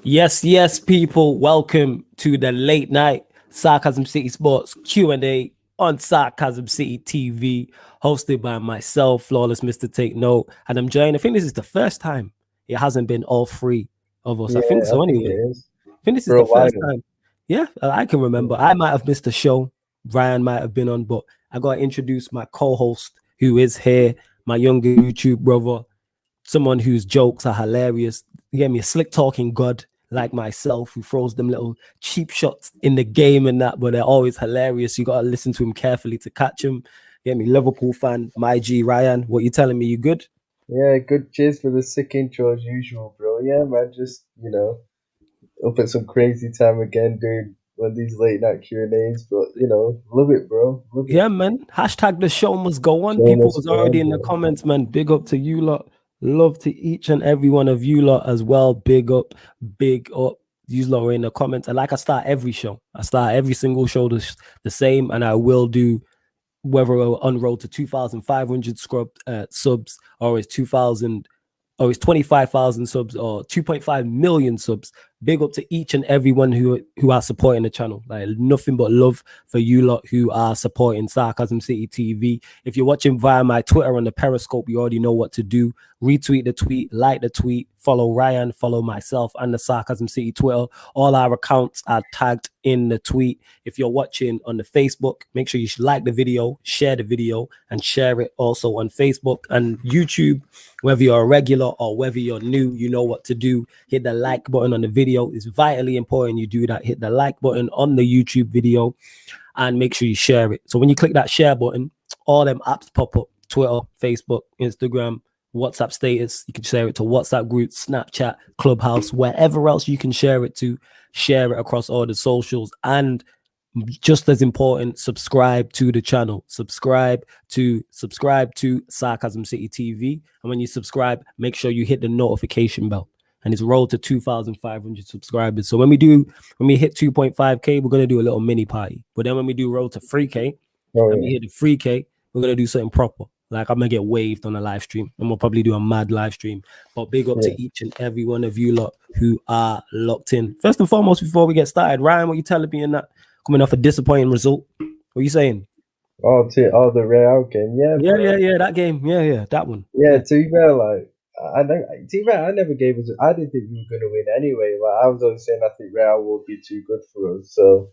Yes, people. Welcome to the late night Sarcasm City Sports Q&A on Sarcasm City TV, hosted by myself, Flawless Mr. Take Note. And I'm joined. I think this is the first time it hasn't been all three of us. I think Yeah, I so think it anyway. is I think this is for a the while. first time. Yeah, I can remember. I might have missed a show. Ryan might have been on, but I got to introduce my co-host who is here, my younger YouTube brother, someone whose jokes are hilarious. You get me? A slick talking god like myself who throws them little cheap shots in the game and that, but they're always hilarious. You gotta listen to him carefully to catch him. You get me? Liverpool fan, my G Ryan. What you telling me? You good? Yeah, good. Cheers for the sick intro as usual, bro. Yeah, man. Just up at some crazy time again, doing one of these late night Q&As. But love it, bro. Love it. Yeah, man. Hashtag the show must go on. Show People must was go already on, in the bro. comments, man. Big up to you lot. Love to each and every one of you lot as well. Big up, big up. You lot were in the comments. And like I start every show. I start every single show the same, and I will do whether we're on road to 2,500 subs or it's 2,000 or it's 25,000 subs or 2.5 million subs. Big up to each and everyone who are supporting the channel. Like nothing but love for you lot who are supporting Sarcasm City TV. If you're watching via my Twitter on the Periscope, you already know what to do. Retweet the tweet, like the tweet, follow Ryan, follow myself and the Sarcasm City Twitter. All our accounts are tagged in the tweet. If you're watching on the Facebook, make sure you should like the video, share the video, and share it also on Facebook and YouTube. Whether you're a regular or whether you're new, you know what to do. Hit the like button on the video. It's vitally important you do that. Hit the like button on the YouTube video and make sure you share it. So when you click that share button, all them apps pop up: Twitter, Facebook, Instagram, WhatsApp status. You can share it to WhatsApp groups, Snapchat, Clubhouse, wherever else you can share it to. Share it across all the socials. And just as important, subscribe to the channel. Subscribe to Sarcasm City TV. And when you subscribe, make sure you hit the notification bell. And it's rolled to 2,500 subscribers. So when we hit 2.5K, we're gonna do a little mini party. But then when we do roll to 3K, and we hit the 3K, we're gonna do something proper. Like I'm gonna get waved on a live stream, and we'll probably do a mad live stream. But big up to each and every one of you lot who are locked in. First and foremost, before we get started, Ryan, what you telling me in that? Coming off a disappointing result. What are you saying? The Real game. Yeah, that game. Yeah, that one. Yeah, to be fair, I never gave us. I didn't think we were gonna win anyway. Like I was always saying, I think Real would be too good for us. So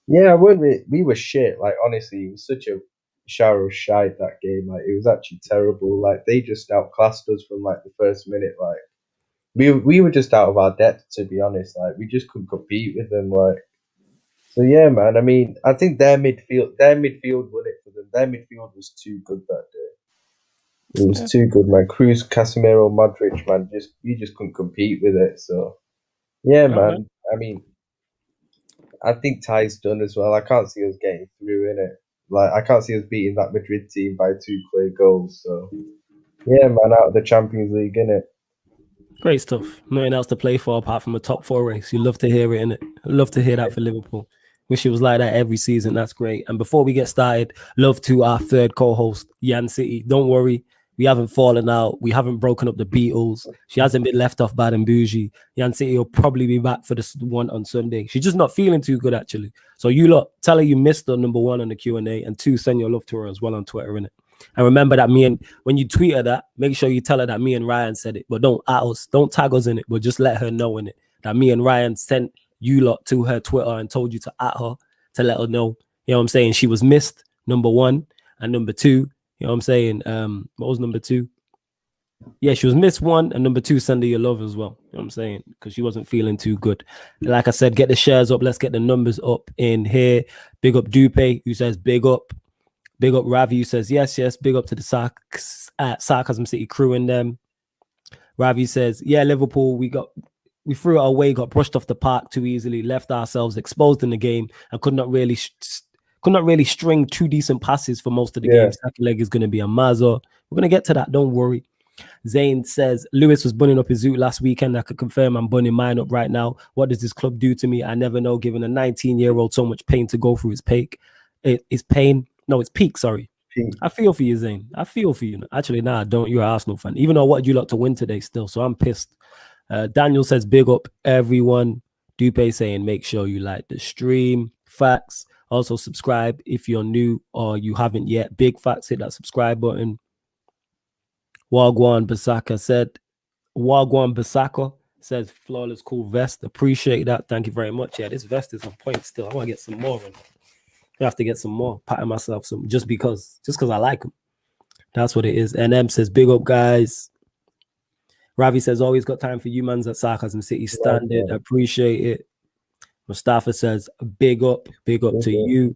yeah, we were shit. Like honestly, it was such a shower of shite that game. Like it was actually terrible. Like they just outclassed us from like the first minute. Like we were just out of our depth, to be honest. Like we just couldn't compete with them. Like so, yeah, man. I mean, I think their midfield won it for them. Their midfield was too good that day. It was too good, man. Cruz, Casemiro, Modric, man. You just couldn't compete with it. So yeah, man. I mean, I think Ty's done as well. I can't see us getting through in it. Like I can't see us beating that Madrid team by 2 clear goals. So yeah, man, out of the Champions League, innit? Great stuff. Nothing else to play for apart from a top 4 race. You love to hear it, innit? Love to hear that for Liverpool. Wish it was like that every season. That's great. And before we get started, love to our third co-host, Yan City. Don't worry, we haven't fallen out. We haven't broken up the Beatles. She hasn't been left off bad and bougie. Yan City will probably be back for this one on Sunday. She's just not feeling too good, actually. So you lot, tell her you missed her, number 1 on the Q&A, and 2, send your love to her as well on Twitter, innit? And remember that when you tweet her that, make sure you tell her that me and Ryan said it, but don't at us, don't tag us in it, but just let her know in it that me and Ryan sent you lot to her Twitter and told you to at her to let her know. You know what I'm saying? She was missed, number 1, and number 2. You know what I'm saying? What was number 2? Yeah, she was missed 1, and number 2, send her your love as well. You know what I'm saying? Because she wasn't feeling too good. Like I said, get the shares up. Let's get the numbers up in here. Big up Dupe, who says big up. Big up Ravi, who says yes. Big up to the Sarcasm City crew in them. Ravi says, yeah, Liverpool, we threw it away, got brushed off the park too easily, left ourselves exposed in the game, and could not really string 2 decent passes for most of the game. Second leg is going to be a mazza. We're going to get to that. Don't worry. Zane says, Lewis was bunning up his zoot last weekend. I could confirm I'm bunning mine up right now. What does this club do to me? I never know, giving a 19-year-old so much pain to go through his peak. It's pain. No, it's peak, sorry. Peak. I feel for you, Zane. I feel for you. Actually, nah, I don't. You're an Arsenal fan. Even though I wanted you lot to win today still, so I'm pissed. Daniel says, big up everyone. Dupe saying, make sure you like the stream. Facts. Also subscribe if you're new or you haven't yet. Big facts, hit that subscribe button. Wagwan Basaka said, Wagwan Basaka says, flawless, cool vest. Appreciate that. Thank you very much. Yeah, this vest is on point still. I want to get some more. I have to get some more. Patting myself some just because I like them. That's what it is. NM says, big up, guys. Ravi says, always got time for you, mans at Sarcasm City Standard. Yeah. Appreciate it. Mustafa says, big up to you.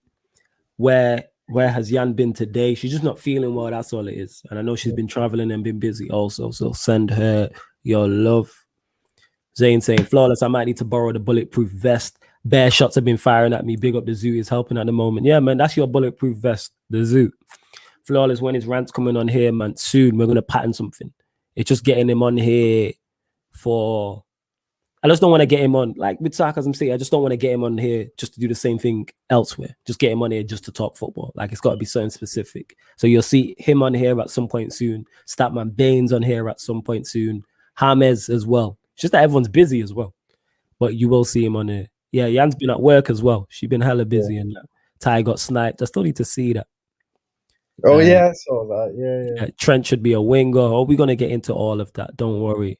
Where has Yan been today? She's just not feeling well. That's all it is. And I know she's been traveling and been busy also. So send her your love. Zane saying, flawless, I might need to borrow the bulletproof vest. Bear shots have been firing at me. Big up, the zoo is helping at the moment. Yeah, man, that's your bulletproof vest, the zoo. Flawless, when his rant's coming on here, man, soon we're going to pattern something. It's just getting him on here for... I just don't want to get him on, like with Sarcasm City, I just don't want to get him on here just to do the same thing elsewhere. Just get him on here just to talk football. Like, it's got to be something specific. So you'll see him on here at some point soon. Statman Baines on here at some point soon. James as well. It's just that everyone's busy as well. But you will see him on here. Yeah, Yan's been at work as well. She's been hella busy and Ty got sniped. I still need to see that. Oh, yeah, I saw that. Yeah. Trent should be a winger. Oh, we're going to get into all of that. Don't worry.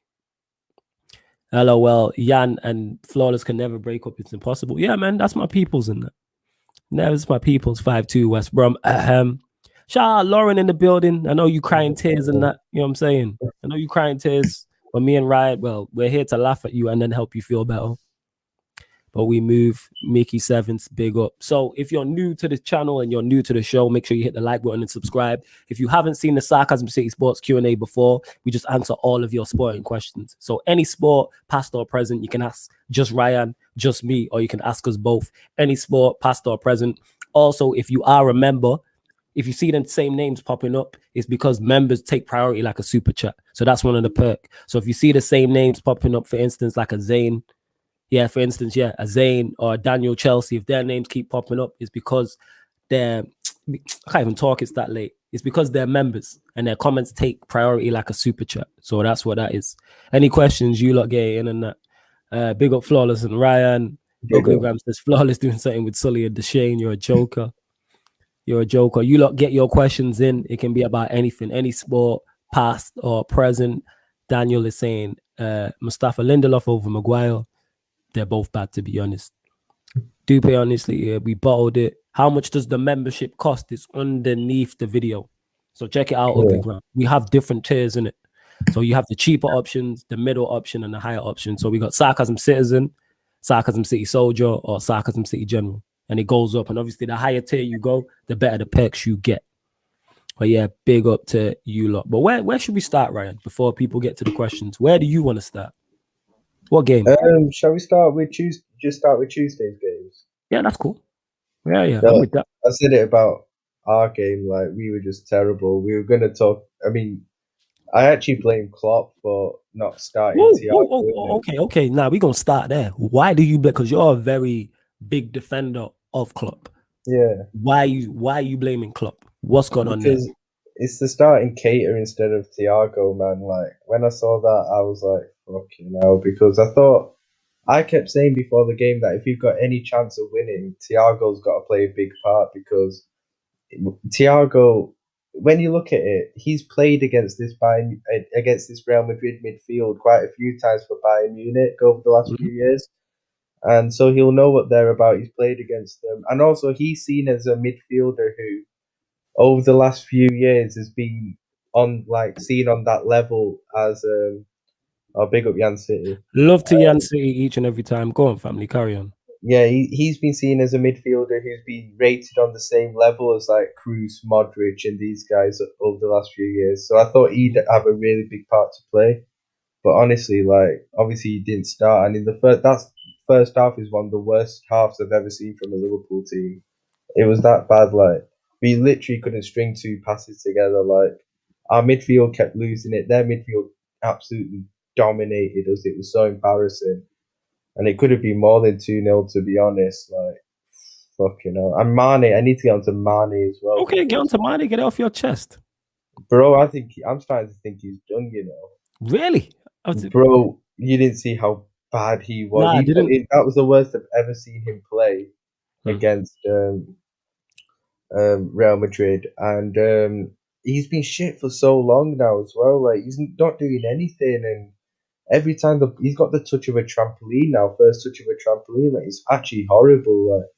LOL, Yan and Flawless can never break up. It's impossible. Yeah, man, that's my peoples in that. That's my peoples. 5-2 West Brom. Shout out Lauren in the building. I know you crying tears and that. You know what I'm saying? I know you crying tears. But me and Riot, well, we're here to laugh at you and then help you feel better. But we move. Mickey Sevens, big up. So if you're new to the channel and you're new to the show, make sure you hit the like button and subscribe. If you haven't seen the Sarcasm City Sports Q&A before, we just answer all of your sporting questions. So any sport, past or present, you can ask just Ryan, just me, or you can ask us both. Any sport, past or present. Also, if you are a member, if you see the same names popping up, it's because members take priority like a super chat. So that's one of the perks. So if you see the same names popping up, for instance, like a Zane, a Zane or a Daniel Chelsea, if their names keep popping up, it's because they're, I can't even talk, it's that late. It's because they're members and their comments take priority like a super chat. So that's what that is. Any questions, you lot get in and that. Big up Flawless and Ryan. Uglygram says, Flawless doing something with Sully and Deshane. You're a joker. You're a joker. You lot get your questions in. It can be about anything, any sport, past or present. Daniel is saying Mustafa Lindelof over Maguire. They're both bad, to be honest. Dupe, honestly, we bottled it. How much does the membership cost? It's underneath the video. So check it out, Uglygram. We have different tiers in it. So you have the cheaper options, the middle option, and the higher option. So we got Sarcasm Citizen, Sarcasm City Soldier, or Sarcasm City General. And it goes up. And obviously, the higher tier you go, the better the perks you get. But yeah, big up to you lot. But where should we start, Ryan, before people get to the questions? Where do you want to start? What game? Shall we start with Tuesday's games? Yeah, that's cool. Yeah. I'm with that. I said it about our game, like we were just terrible. We were gonna talk. I mean, I actually blame Klopp for not starting. Okay. Now we're gonna start there. Why do you blame? Because you're a very big defender of Klopp. Yeah. Why are you blaming Klopp? What's going on there? Because it's the starting Keita instead of Thiago, man. Like when I saw that, I was like, fucking hell, because I kept saying before the game that if you've got any chance of winning, Thiago's got to play a big part, because Thiago, when you look at it, he's played against this Real Madrid midfield quite a few times for Bayern Munich over the last few years, and so he'll know what they're about. He's played against them, and also he's seen as a midfielder who, over the last few years, has been seen on that level as big up Yan City. Love to Yan City each and every time. Go on, family, carry on. Yeah, he's been seen as a midfielder who's been rated on the same level as like Kroos, Modric, and these guys over the last few years. So I thought he'd have a really big part to play. But honestly, like obviously he didn't start, and in the first half is one of the worst halves I've ever seen from a Liverpool team. It was that bad. Like we literally couldn't string two passes together. Like our midfield kept losing it. Their midfield absolutely dominated us. It was so embarrassing. And it could have been more than 2-0, to be honest. Like, fucking hell. And Mane, I need to get onto Mane as well. Okay, get onto Mane, get it off your chest. Bro, I'm starting to think he's done, you know. Really? Bro, you didn't see how bad he was. Nah, I didn't. That was the worst I've ever seen him play Hmm. against Real Madrid, and he's been shit for so long now as well. Like he's not doing anything, and every time he's got the touch of a trampoline now, first touch of a trampoline, like it's actually horrible. Like,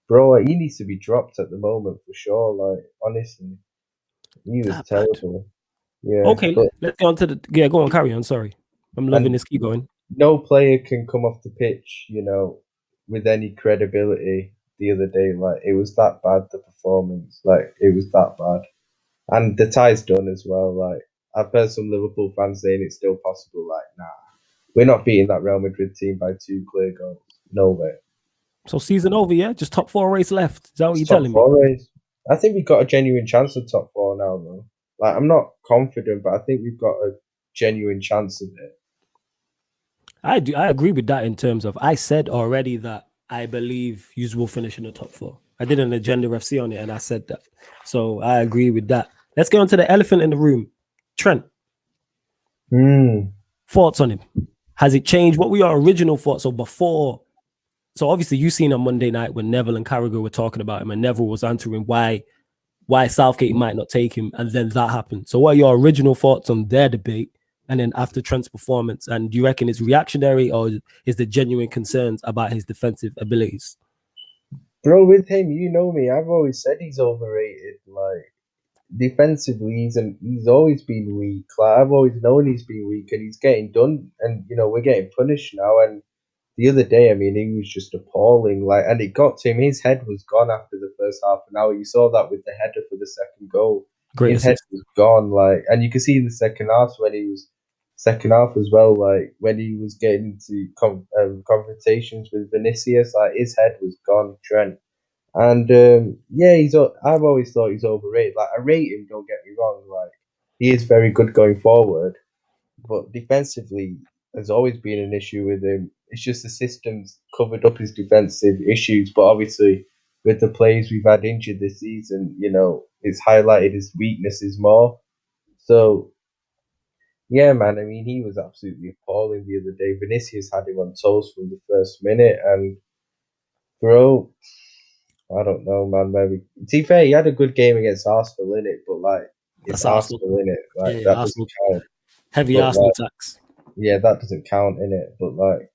bro, like, he needs to be dropped at the moment for sure. Like honestly, he was That bad. terrible. Yeah, Okay, but let's go on to the. Yeah, go on, carry on. Sorry, I'm loving and this. Keep going. no player can come off the pitch, with any credibility the other day. Like it was that bad, the performance. Like it was that bad. And the tie's done as well. Like I've heard some Liverpool fans saying it's still possible. Like, nah, we're not beating that Real Madrid team by 2 clear goals. No way. So season over, yeah. Just top 4 race left. Is that what It's you're top telling me? four race. I think we've got a genuine chance of top four now, though. Like I'm not confident, but I think we've got a genuine chance of it. I do. I agree with that in terms of I said already that I believe you will finish in the top 4. I did an agenda FC on it, and I said that. So I agree with that. Let's get on to the elephant in the room. Trent, thoughts on him? Has it changed? What were your original thoughts? So before, so obviously you seen on Monday night when Neville and Carragher were talking about him, and Neville was answering why Southgate might not take him, and then that happened. So what are your original thoughts on their debate? And then after Trent's performance, and do you reckon it's reactionary or is there genuine concerns about his defensive abilities? Bro, with him, you know me. I've always said he's overrated. Like defensively, he's always been weak. Like I've always known he's been weak, and he's getting done. And we're getting punished now. And the other day, I mean, he was just appalling. Like, and it got to him. His head was gone after the first half an hour. You saw that with the header for the second goal. Great His head assist. was gone. Like, and you can see in the second half second half as well. Like when he was getting into confrontations with Vinicius, like his head was gone. Trent. And yeah, I've always thought he's overrated. Like I rate him. Don't get me wrong. Like he is very good going forward, but defensively has always been an issue with him. It's just the system's covered up his defensive issues, but obviously with the players we've had injured this season, it's highlighted his weaknesses more. So yeah, man. I mean, he was absolutely appalling the other day. Vinicius had him on toast from the first minute, and bro, I don't know, man. Maybe to be fair, he had a good game against Arsenal in it, but like it's That's Arsenal. Arsenal in it, like Yeah, that doesn't Arsenal. count. Heavy But Arsenal like, tax. yeah, that doesn't count in it. But like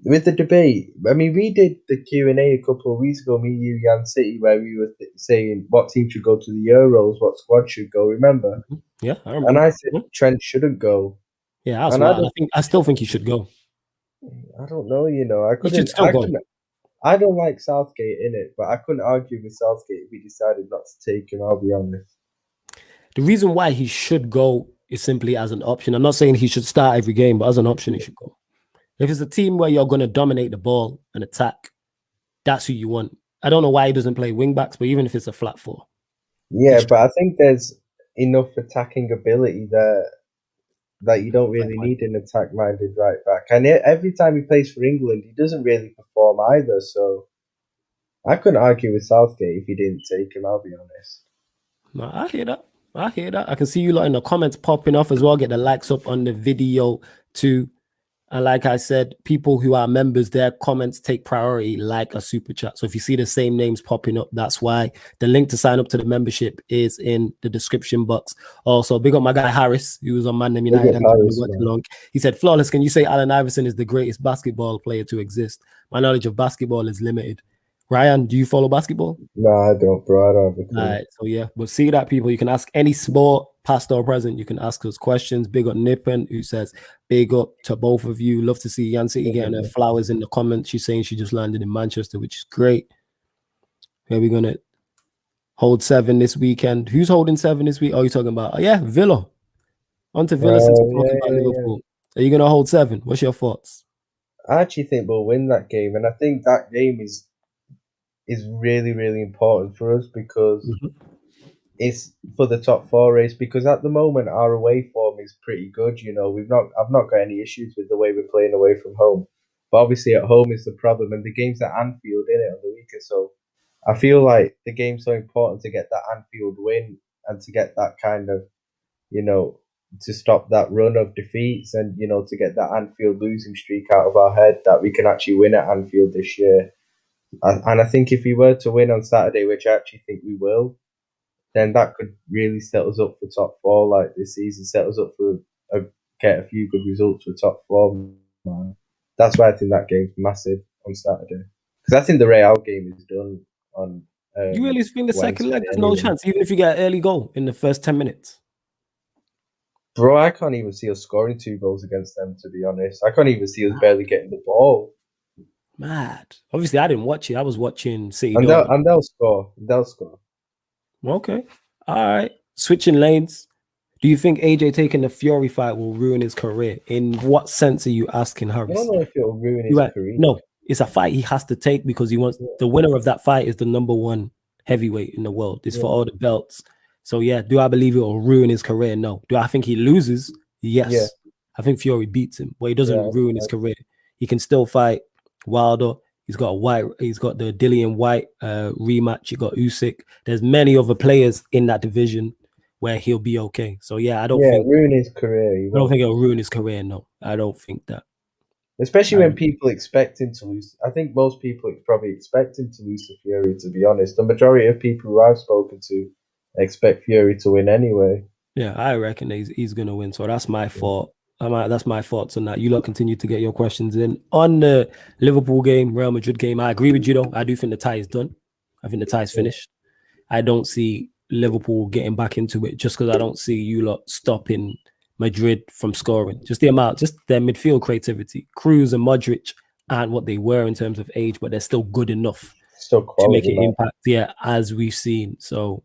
with the debate, I mean, we did the Q&A a couple of weeks ago, me, you, Yan City, where we were saying what team should go to the Euros, what squad should go. Remember? Yeah, I And remember. I said Trent shouldn't go, Yeah, that's and wild. I still think he should go. I don't know, He should still I go. couldn't. I don't like Southgate in it, but I couldn't argue with Southgate if he decided not to take him. I'll be honest. The reason why he should go is simply as an option. I'm not saying he should start every game, but as an option, he should go. If it's a team where you're going to dominate the ball and attack, that's who you want. I don't know why he doesn't play wing backs, but even if it's a flat 4. Yeah, but I think there's enough attacking ability there that you don't really need an attack-minded right back. And every time he plays for England, he doesn't really perform either. So I couldn't argue with Southgate if he didn't take him. I'll be honest. No, I hear that. I can see you lot in the comments popping off as well. Get the likes up on the video too. And like I said, people who are members, their comments take priority like a super chat. So if you see the same names popping up, that's why. The link to sign up to the membership is in the description box. Also, big up my guy Harris, who was on Man United and watch along. He said, Flawless, can you say Allen Iverson is the greatest basketball player to exist? My knowledge of basketball is limited. Ryan, do you follow basketball? No, I don't, bro. I don't have a clue. All right, so yeah, but see that, people. You can ask any sport, past or present. You can ask us questions. Big up Nippon, who says, big up to both of you. Love to see Yan City getting her flowers in the comments. She's saying she just landed in Manchester, which is great. Are we going to hold 7 this weekend? Who's holding 7 this week? Oh, you're talking about, yeah, Villa. On to Villa since we're talking about Liverpool. Are you going to hold 7? What's your thoughts? I actually think we'll win that game. And I think that game is really, really important for us because it's for the top 4 race. Because at the moment, our away form is pretty good. I've not got any issues with the way we're playing away from home. But obviously, at home is the problem. And the game's at Anfield, in it, on the weekend. So I feel like the game's so important to get that Anfield win and to get that kind of, to stop that run of defeats and to get that Anfield losing streak out of our head, that we can actually win at Anfield this year. And I think if we were to win on Saturday, which I actually think we will, then that could really set us up for top four like this season, set us up for get a few good results for top four. Man. That's why I think that game's massive on Saturday. Because I think the Real game is done on. You really think the second leg there's no anyway. chance, even if you get an early goal in the first 10 minutes? Bro, I can't even see us scoring 2 goals against them, to be honest. I can't even see us barely getting the ball. Mad. Obviously, I didn't watch it. I was watching City. And they'll score. They'll score. Okay. All right. Switching lanes. Do you think AJ taking the Fury fight will ruin his career? In what sense are you asking, Harris? I don't know if it'll ruin his career. No, it's a fight he has to take because he wants the winner of that fight is the #1 heavyweight in the world. It's for all the belts. So yeah, do I believe it will ruin his career? No. Do I think he loses? Yes. Yeah. I think Fury beats him, but he doesn't ruin his career. He can still fight Wilder. He's got the Dillian White rematch. You got Usyk. There's many other players in that division where he'll be okay. So yeah, I don't think ruin his career. I don't think it'll ruin his career. No, I don't think that. Especially when people expect him to lose. I think most people probably expect him to lose to Fury, to be honest. The majority of people who I've spoken to expect Fury to win anyway. Yeah, I reckon he's going to win. So that's my thought. That's my thoughts on that. You lot continue to get your questions in. On the Liverpool game, Real Madrid game, I agree with you, though. I do think the tie is done. I think the tie is finished. I don't see Liverpool getting back into it just because I don't see you lot stopping Madrid from scoring. Just their midfield creativity. Kroos and Modric aren't what they were in terms of age, but they're still good enough to make an impact. Yeah, as we've seen. So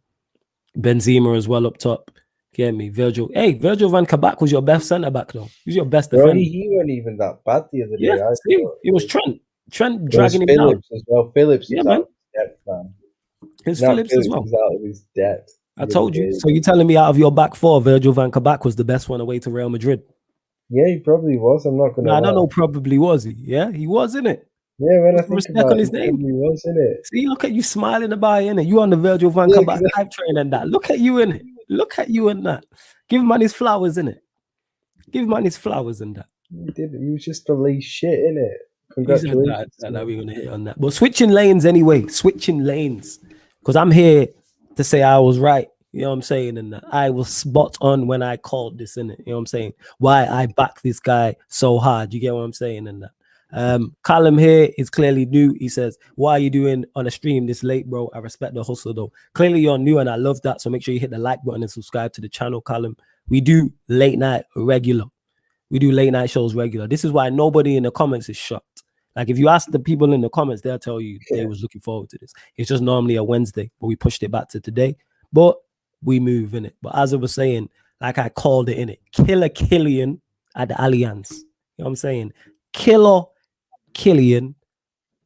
Benzema as well up top. Get me, Virgil. Hey, Virgil van Kabak was your best centre back though. He was your best defender. He wasn't even that bad the other day. Yeah, it was Trent. Trent dragging him down. Phillips as well. Phillips is out of his depth, man. It's Phillips as well. Is out of his depth. I told you. So you're telling me out of your back four, Virgil van Kabak was the best one away to Real Madrid? Yeah, he probably was. I'm not gonna. I don't know. Probably was he? Yeah, he was, innit? Yeah, when I think about on his name, he was, innit? See, look at you smiling about it, innit? You on the Virgil van Kabak hype train and that. Look at you, innit? Look at you and that. Give man his flowers, innit? Give man his flowers and that. He did. He was just the least shit, innit? Congratulations. That we're gonna hit on that. But switching lanes anyway. Switching lanes, because I'm here to say I was right. You know what I'm saying? And I was spot on when I called this, innit? You know what I'm saying? Why I back this guy so hard. You get what I'm saying? And that. Callum here is clearly new. He says, "Why are you doing on a stream this late, bro? I respect the hustle though. Clearly you're new and I love that. So make sure you hit the like button and subscribe to the channel, Callum. We do late night regular. We do late night shows regular. This is why nobody in the comments is shocked. Like if you ask the people in the comments, they'll tell you they was looking forward to this. It's just normally a Wednesday, but we pushed it back to today. But we move in it. But as I was saying, like I called it in it, Killer KYLIAN at the ALLIANZ. You know what I'm saying? Killer KYLIAN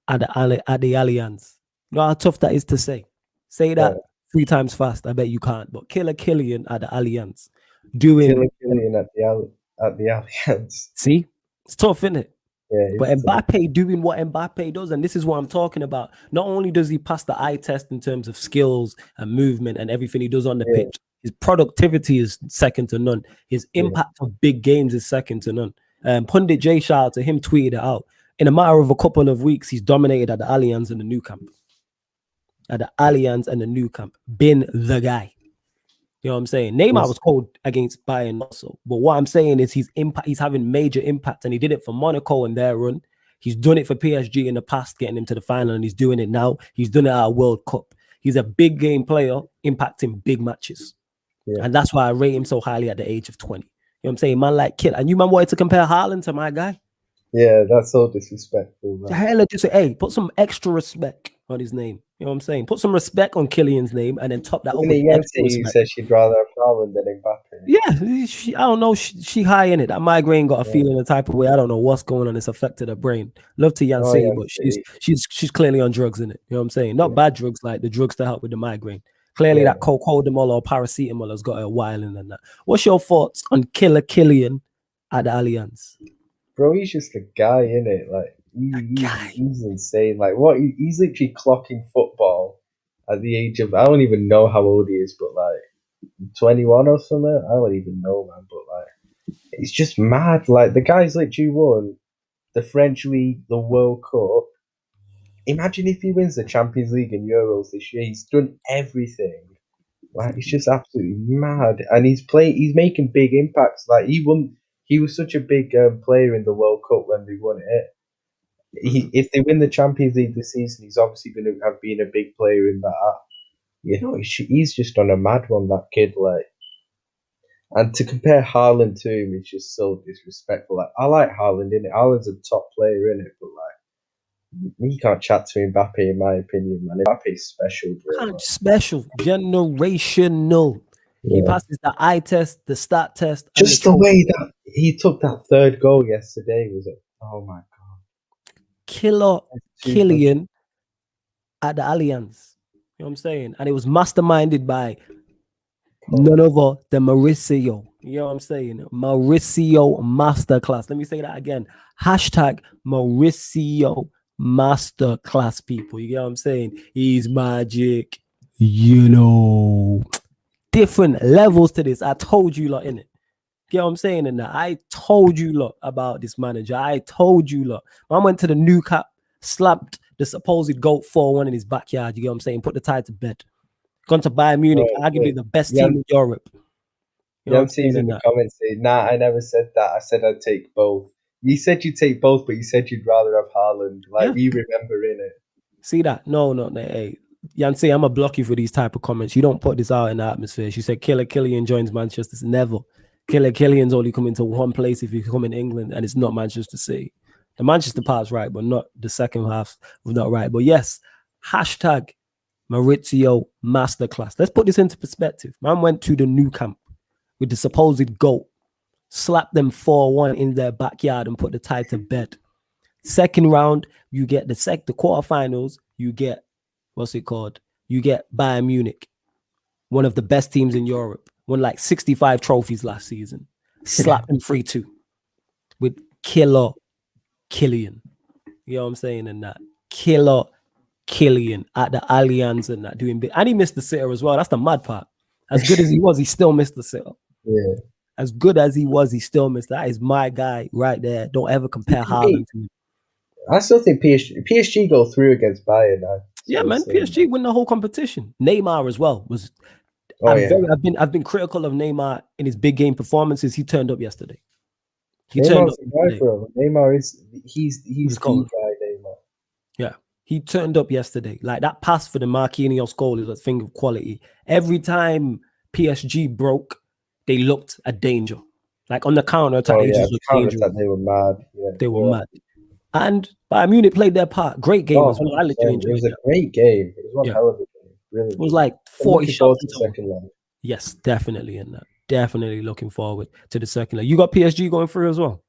at the ALLIANZ. You know how tough that is to say? Say that 3 times fast. I bet you can't. But Killer KYLIAN at the ALLIANZ. Killer KYLIAN at the ALLIANZ. See? It's tough, isn't it? Yeah, but Mbappe doing what Mbappe does, and this is what I'm talking about. Not only does he pass the eye test in terms of skills and movement and everything he does on the pitch, his productivity is second to none. His impact of big games is second to none. Pundit J, shout out to him, tweeted it out. In a matter of a couple of weeks, he's dominated at the ALLIANZ and the Nou Camp. At the ALLIANZ and the Nou Camp. Been the guy. You know what I'm saying? Neymar was cold against Bayern also. But what I'm saying is he's having major impact, and he did it for Monaco in their run. He's done it for PSG in the past, getting him to the final, and he's doing it now. He's done it at a World Cup. He's a big game player, impacting big matches. Yeah. And that's why I rate him so highly at the age of 20. You know what I'm saying? Man like Kid. And you man wanted to compare Haaland to my guy? Yeah, that's so disrespectful. The hell just say, hey, put some extra respect on his name. You know what I'm saying? Put some respect on Kylian's name and then top that up. You said she'd rather have Haaland than Mbappe. Yeah, I don't know. She high in it. That migraine got a feeling the type of way. I don't know what's going on. It's affected her brain. Love to Yancey, but she's clearly on drugs in it. You know what I'm saying? Not bad drugs, like the drugs to help with the migraine. Clearly that cocodamol or paracetamol has got her whiling and that. What's your thoughts on Killer KYLIAN at the ALLIANZ? Bro, he's just a guy, innit? Like he's insane. Like he's literally clocking football at the age of, I don't even know how old he is, but like 21 or something. I don't even know, man. But like, it's just mad. Like the guy's literally won the French League, the World Cup. Imagine if he wins the Champions League and Euros this year. He's done everything. Like it's just absolutely mad, and he's making big impacts. Like he was such a big player in the World Cup when they won it. If they win the Champions League this season, he's obviously going to have been a big player in that. You know, he's just on a mad one, that kid. Like, and to compare Haaland to him is just so disrespectful. Like, I like Haaland, innit? Haaland's a top player, innit? But like, he can't chat to Mbappe, in my opinion, man. Mbappe's special, bro. Special, generational. Yeah. He passes the eye test, the stat test. Just the way that he took that third goal yesterday was oh my god. Killer KYLIAN at the Allianz. You know what I'm saying? And it was masterminded by none other than Mauricio. You know what I'm saying? Mauricio Masterclass. Let me say that again. Hashtag Mauricio Masterclass, people. You get what I'm saying? He's magic. You know, different levels to this. I told you lot in it. You know what I'm saying? And I told you lot about this manager. I told you lot. I went to the new cap, slapped the supposed GOAT 4-1 in his backyard. You get what I'm saying? Put the tie to bed. Gone to Bayern Munich, arguably the best team in Europe. You know what I'm saying in the comments saying, nah, I never said that. I said I'd take both. You said you'd take both, but you said you'd rather have Haaland. Like, we remember in it. See that? No. Hey, Yancy, I'm going to block you for these type of comments. You don't put this out in the atmosphere. She said, Killer KYLIAN joins Manchester. Never. Killer KYLIAN's only coming to one place if you come in England, and it's not Manchester City. The Manchester part's right, but not the second half was not right. But yes, hashtag Mauricio Masterclass. Let's put this into perspective. Man went to the new camp with the supposed GOAT, slapped them 4-1 in their backyard and put the tie to bed. Second round, you get the quarterfinals, you get, what's it called? You get Bayern Munich, one of the best teams in Europe, won like 65 trophies last season. Slapped them 3-2 with Killer KYLIAN. You know what I'm saying? And that Killer KYLIAN at the Allianz and that doing big. And he missed the sitter as well. That's the mad part. As good as he was, he still missed the sitter. Yeah. As good as he was, he still missed. That is my guy right there. Don't ever compare Haaland to me. I still think PSG go through against Bayern. Yeah, man. PSG win the whole competition. Neymar as well was. I've been critical of Neymar in his big game performances. He turned up yesterday. Neymar is he's the guy. Neymar. Yeah. He turned up yesterday. Like that pass for the Marquinhos goal is a thing of quality. Every time PSG broke, they looked a danger. Like on the counter attack, they were mad. Yeah, they were mad. And Bayern Munich played their part. Great game as well. It was a great game. It was one hell of a game. Really. It was like 40 shots. Second leg. Yes, definitely in that. Definitely looking forward to the second leg. You got PSG going through as well?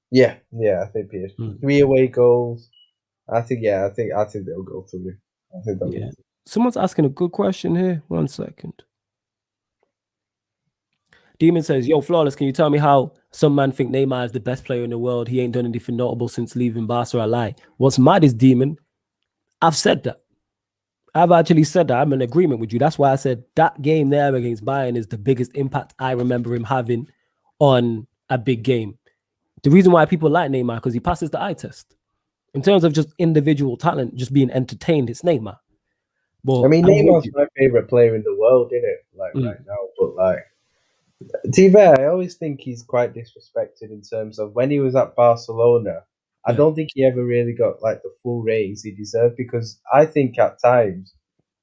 Yeah, I think PSG. 3 away goals. I think they'll go through. I think they'll go through. Someone's asking a good question here. 1 second. Demon says, yo, Flawless, can you tell me how some man think Neymar is the best player in the world? He ain't done anything notable since leaving Barca. I lie. What's mad is, Demon, I've said that. I've actually said that. I'm in agreement with you. That's why I said that game there against Bayern is the biggest impact I remember him having on a big game. The reason why people like Neymar, because he passes the eye test. In terms of just individual talent, just being entertained, it's Neymar. But I mean, Neymar's my favorite player in the world, isn't it? Like right now, but like, to be fair, I always think he's quite disrespected in terms of when he was at Barcelona. I don't think he ever really got like the full ratings he deserved, because I think at times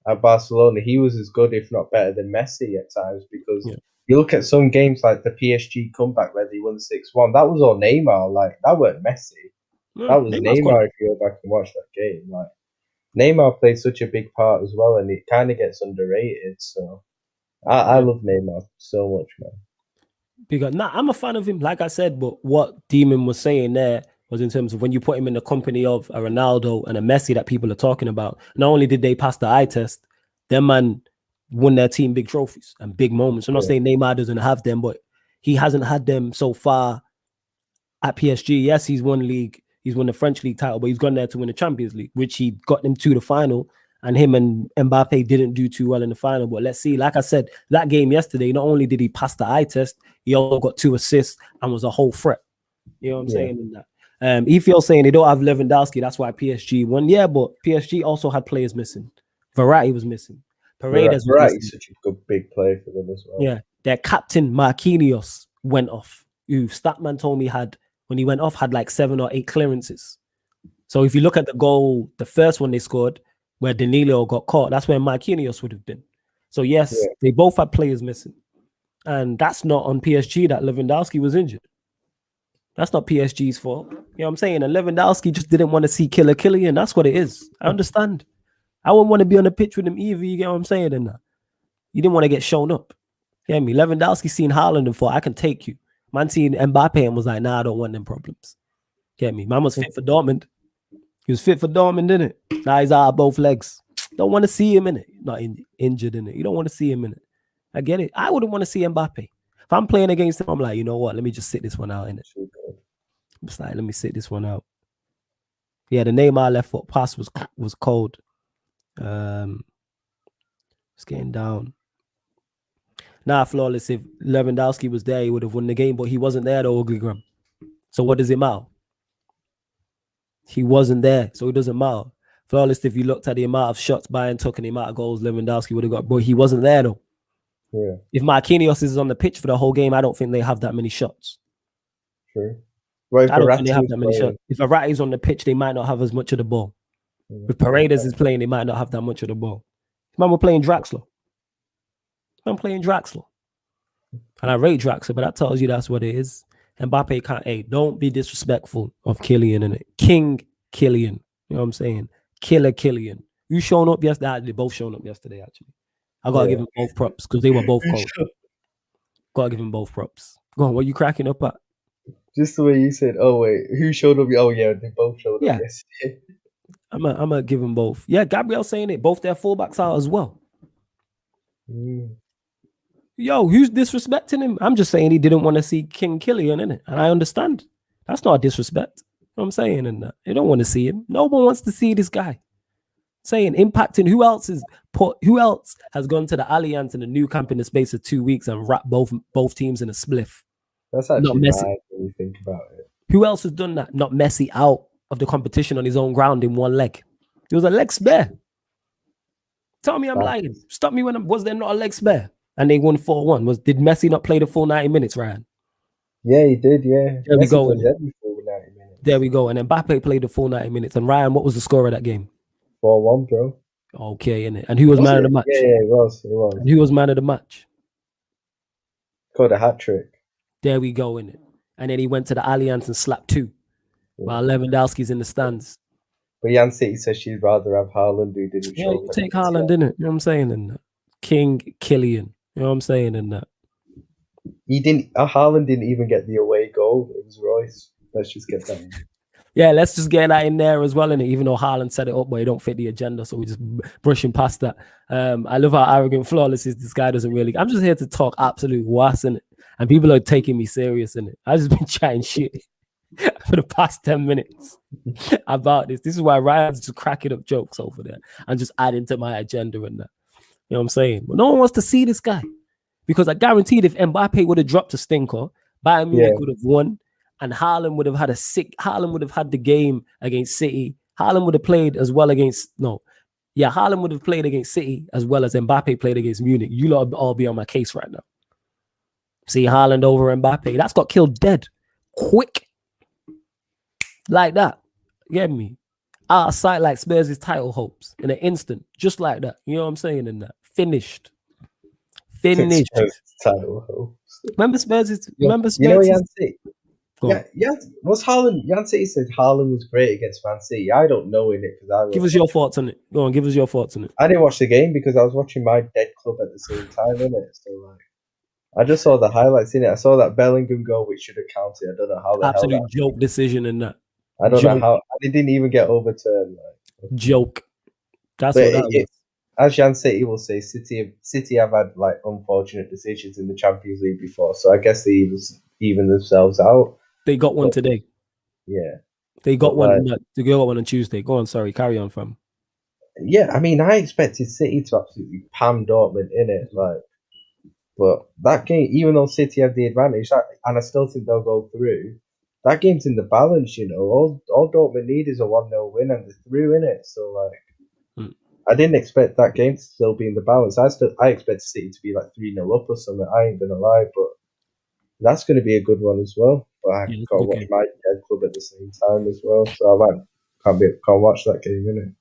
at Barcelona he was as good, if not better, than Messi at times. Because you look at some games like the PSG comeback where they won 6-1, that was all Neymar. Like that weren't Messi. That was Neymar. If you go back and watch that game, like Neymar played such a big part as well, and it kind of gets underrated. So I love Neymar so much, man. Because I'm a fan of him, like I said. But what Demon was saying there was in terms of when you put him in the company of a Ronaldo and a Messi that people are talking about. Not only did they pass the eye test, them man won their team big trophies and big moments. I'm not saying Neymar doesn't have them, but he hasn't had them so far at PSG. Yes, he's won league. He's won the French league title, but he's gone there to win the Champions League, which he got them to the final and him and Mbappe didn't do too well in the final. But let's see. Like I said, that game yesterday, not only did he pass the eye test, he also got 2 assists and was a whole threat. You know what I'm saying in that? Ethiel's saying they don't have Lewandowski, that's why PSG won. Yeah, but PSG also had players missing. Verratti was missing. Paredes was missing. Verratti's such a good big player for them as well. Yeah, their captain Marquinhos went off. Who Statman told me when he went off had like 7 or 8 clearances. So if you look at the goal, the first one they scored, where Danilo got caught, that's where Marquinhos would have been. So yes, they both had players missing, and that's not on PSG that Lewandowski was injured. That's not PSG's fault. You know what I'm saying? And Lewandowski just didn't want to see Killer KYLIAN. That's what it is. I understand. I wouldn't want to be on the pitch with him either. You get what I'm saying? And you didn't want to get shown up. You know me? Lewandowski seen Haaland and thought, I can take you. Man seen Mbappe and was like, nah, I don't want them problems. Get me? Man was fit for Dortmund. He was fit for Dortmund, didn't it? Now he's out of both legs. Don't want to see him in it. Not injured in it. You don't want to see him in it. I get it. I wouldn't want to see Mbappe. If I'm playing against him, I'm like, you know what? Let me just sit this one out in it. It's like, let me sit this one out. Yeah, the Neymar left foot pass was cold. It's getting down. Nah, flawless. If Lewandowski was there, he would have won the game, but he wasn't there, though, Ugly Gram. So what does it matter? He wasn't there, so it doesn't matter. Flawless, if you looked at the amount of shots Bayern took and the amount of goals Lewandowski would have got, but he wasn't there, though. Yeah. If Marquinhos is on the pitch for the whole game, I don't think they have that many shots. True. Right, I don't think they have that many shots. If Verratti's on the pitch, they might not have as much of the ball. If Paredes is playing, they might not have that much of the ball. Man, we're playing Draxler. I'm playing Draxler. And I rate Draxler, but that tells you that's what it is. Mbappe can't. Hey, don't be disrespectful of KYLIAN, innit? King KYLIAN. You know what I'm saying? Killer KYLIAN. You shown up yesterday. They both shown up yesterday, actually. I gotta give them both props because they were both cold. Gotta give them both props. Go on, what are you cracking up at? Just the way you said, oh wait, who showed up? Oh yeah, they both showed up yesterday. I'm gonna give them both. Yeah, Gabriel saying it. Both their fullbacks out as well. Yo, who's disrespecting him? I'm just saying he didn't want to see King KYLIAN in it, and I understand. That's not a disrespect. You know what I'm saying? And they don't want to see him. No one wants to see this guy. Saying impacting. Who else has gone to the Allianz in the new camp in the space of 2 weeks and wrapped both teams in a spliff? That's actually bad when you think about it. Who else has done that? Not Messi out of the competition on his own ground in one leg. There was a leg spare. Tell me I'm lying. Stop me when was there not a leg spare? And they won 4-1. Did Messi not play the full 90 minutes, Ryan? Yeah, he did, yeah. There we go. There we go. And then Mbappe played the full 90 minutes. And Ryan, what was the score of that game? 4-1, bro. Okay, innit? And who was man of the match? Yeah, it was. And who was man of the match? Called a hat trick. There we go, innit? And then he went to the Allianz and slapped 2 while Lewandowski's in the stands. But Jan City says she'd rather have Haaland who didn't show up. Take Haaland, innit? You know what I'm saying? And King KYLIAN. You know what I'm saying? And Haaland didn't even get the away goal. It was Royce. Let's just get that in. Yeah, let's just get that in there as well, innit? Even though Haaland set it up, but he don't fit the agenda, so we're just brushing past that. I love how arrogant Flawless is. This guy doesn't really. I'm just here to talk absolute was, innit? And people are taking me serious, innit? I've just been chatting shit for the past 10 minutes about this. This is why Ryan's just cracking up jokes over there and just adding to my agenda and that. You know what I'm saying? But no one wants to see this guy because I guaranteed if Mbappe would have dropped a stinker, Bayern Munich would have won, and Haaland would have had Haaland would have had the game against City. Haaland would have played as well Haaland would have played against City as well as Mbappe played against Munich. You lot all be on my case right now. See Haaland over Mbappe. That's got killed dead. Quick. Like that. Get me? Out of sight like Spurs' title hopes in an instant. Just like that. You know what I'm saying? In that. Finished. Title hopes. Remember Spurs? You know Jan City? Yeah. Was Haaland? Jan City said Haaland was great against Man City. I don't know in it because give us your thoughts on it. Go on, give us your thoughts on it. I didn't watch the game because I was watching my dead club at the same time, innit? So I just saw the highlights in it. I saw that Bellingham goal, which should have counted. I don't know how the absolute joke decision in that. I don't know how it didn't even get overturned. Joke. That's what that was. As Jan City will say, City have had unfortunate decisions in the Champions League before, so I guess they even themselves out. They got one today. Yeah, they got one. They got one on Tuesday. Go on, sorry, carry on, fam. Yeah, I mean, I expected City to absolutely palm Dortmund in it, like, but that game, even though City have the advantage, and I still think they'll go through. That game's in the balance, you know. All Dortmund need is a 1-0 win, and they're through in it. So, like, Mm. I didn't expect that game to still be in the balance. I expect City to be like 3-0 up or something. I ain't gonna lie, but that's going to be a good one as well. But I Yeah, it's a can't good watch game. my head club at the same time as well, so I might can't watch that game, innit?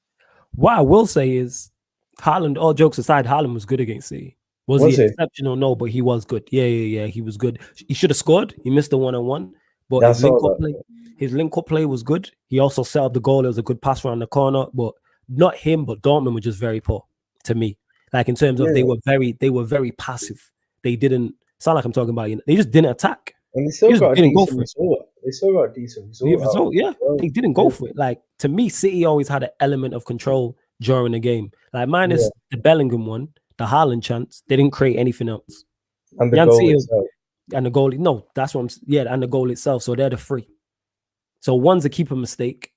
What I will say is, Haaland, all jokes aside, Haaland was good against City. Was he Was it? exceptional? No, but he was good. Yeah. He was good. He should have scored. He missed the 1-on-1, but Yeah, I saw that. his link up play was good. He also set up the goal. It was a good pass around the corner, but not him, but Dortmund were just very poor to me. Like in terms of Yeah, they were very passive. They didn't sound like I'm talking about, they just didn't attack. and they They still just got a didn't go decent for it. result. They still got a decent The result out of result, it yeah, as well. they didn't go for it. Like to me, City always had an element of control during the game. Like Yeah, minus the Bellingham one, the Haaland chance, they didn't create anything else. and the Jan goal City itself. and the goal, no, that's what and the goal itself. So they're the three. So one's a keeper mistake,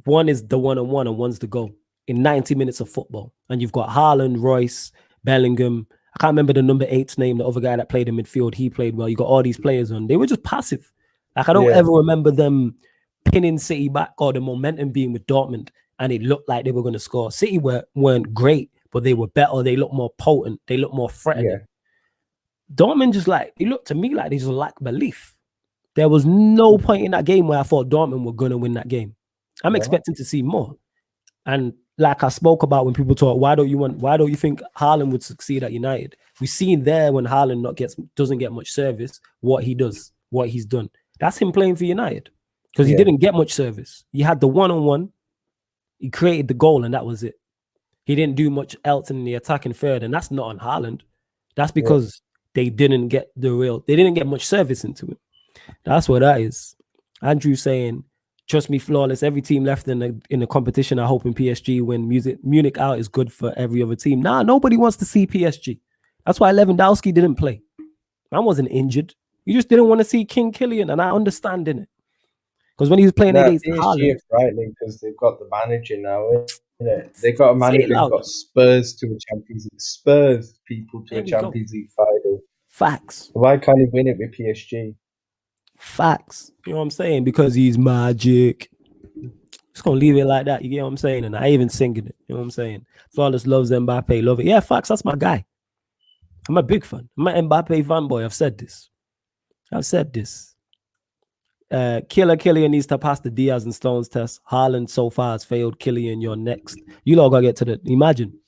one is the 1-on-1, and one's the goal in 90 minutes of football. And you've got Haaland, Royce, Bellingham. I can't remember the number 8's name, the other guy that played in midfield. He played well. You got all these players on. They were just passive. Like I don't Yeah, ever remember them pinning City back or the momentum being with Dortmund, and it looked like they were going to score. City weren't great, but they were better. They looked more potent. They looked more threatening. yeah. Dortmund just like, it looked to me like they just lacked belief. There was no point in that game where I thought Dortmund were going to win that game. I'm Wow. expecting to see more. And like I spoke about when people talk, why don't you think Haaland would succeed at United? We've seen there when Haaland doesn't get much service, what he does, what he's done. That's him playing for United. Because he Yeah. didn't get much service. He had the 1-on-1, he created the goal, and that was it. He didn't do much else in the attacking third, and that's not on Haaland. That's because they didn't get much service into him. That's what that is. Andrew saying, trust me, flawless. Every team left in the competition are hoping PSG win. Munich out is good for every other team. Nah, nobody wants to see PSG. That's why Lewandowski didn't play. Man wasn't injured. You just didn't want to see King Kylian, and I understand in it. Because when he was playing against PSG Haaland, are frightening because they've got the manager now, innit? They've got a manager who's got Spurs to a Champions League. Spurs people to a Champions League final. Facts. Why can't he win it with PSG? Facts. You know what I'm saying? Because he's magic. Just gonna leave it like that. You get what I'm saying? And I even singing it. You know what I'm saying? Flawless loves Mbappe. Love it. Yeah, facts. That's my guy. I'm a big fan. I'm an Mbappe fanboy. I've said this. Kylian needs to pass the Diaz and Stones test. Haaland so far has failed. Kylian, you're next. You lot gotta get to the. Imagine.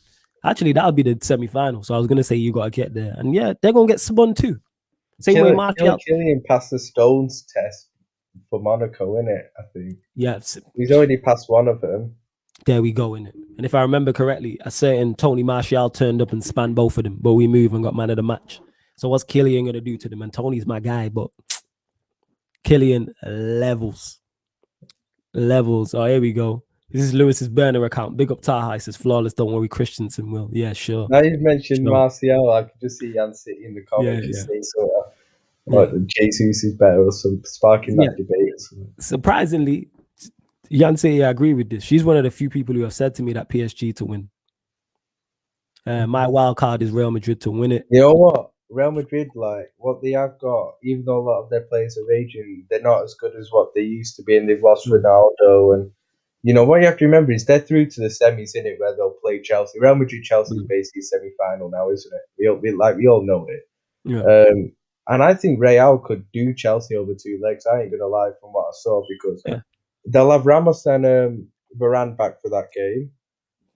Actually, that would be the semi-final. So I was gonna say you gotta get there. And yeah, they're gonna get spun too. Same way Martial. Kylian passed the Stones test for Monaco, innit? I think. Yeah, he's already passed one of them. There we go, innit? And if I remember correctly, a certain Tony Martial turned up and spanned both of them, but we moved and got man of the match. So what's Kylian gonna do to them? And Tony's my guy, but Kylian levels. Oh, here we go. This is Lewis's burner account. Big up Taha. He says flawless. Don't worry, Christensen will. Yeah, sure. Now you've mentioned Martial, I could just see Jan City in the comments saying sort of like Jesus is better or some sparking that debate. Surprisingly, Jan City, I agree with this. She's one of the few people who have said to me that PSG to win. My wild card is Real Madrid to win it. You know what? Real Madrid, like what they have got, even though a lot of their players are aging, they're not as good as what they used to be, and they've lost Ronaldo. And you know what you have to remember is they're through to the semis, in it, where they'll play Chelsea. Real Madrid Chelsea is basically semi-final now, isn't it? We all know it. Yeah. And I think Real could do Chelsea over 2 legs. I ain't gonna lie from what I saw, because they'll have Ramos and Varane back for that game,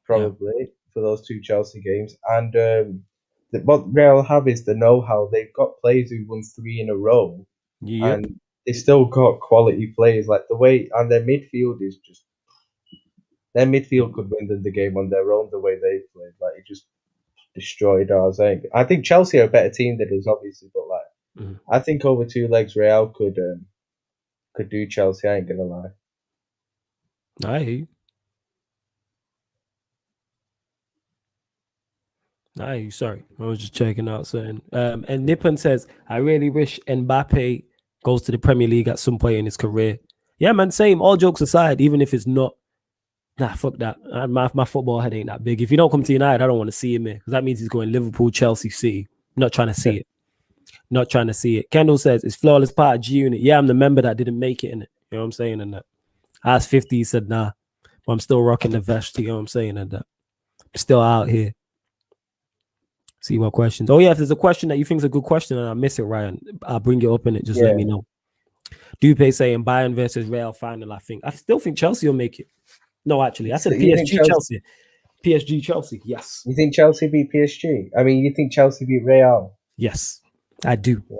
probably for those 2 Chelsea games. And what Real have is the know-how. They've got players who won 3 in a row, and they still got quality players. Like the way, and their midfield is just, their midfield could win them the game on their own. The way they played, like it just destroyed ours. I think Chelsea are a better team than us, obviously, but like I think over 2 legs, Real could do Chelsea. I ain't gonna lie. I hear you. Sorry, I was just checking out something. And Nippon says, I really wish Mbappe goes to the Premier League at some point in his career. Yeah, man, same. All jokes aside, even if it's not Nah, fuck that. My football head ain't that big. If you don't come to United, I don't want to see him here because that means he's going Liverpool, Chelsea, City. Not trying to see it. Not trying to see it. Kendall says it's flawless part of G Unit. Yeah, I'm the member that didn't make it in it. You know what I'm saying? And that. I was 50. He said nah, but I'm still rocking the vest. You know what I'm saying? And that. I'm still out here. See what questions. Oh yeah, if there's a question that you think is a good question and I miss it, Ryan, I'll bring it up in it. Just let me know. Dupe saying Bayern versus Real final. I still think Chelsea will make it. No, actually, I said PSG Chelsea. PSG Chelsea. Yes. You think Chelsea beat PSG? I mean, you think Chelsea beat Real? Yes, I do. Yeah.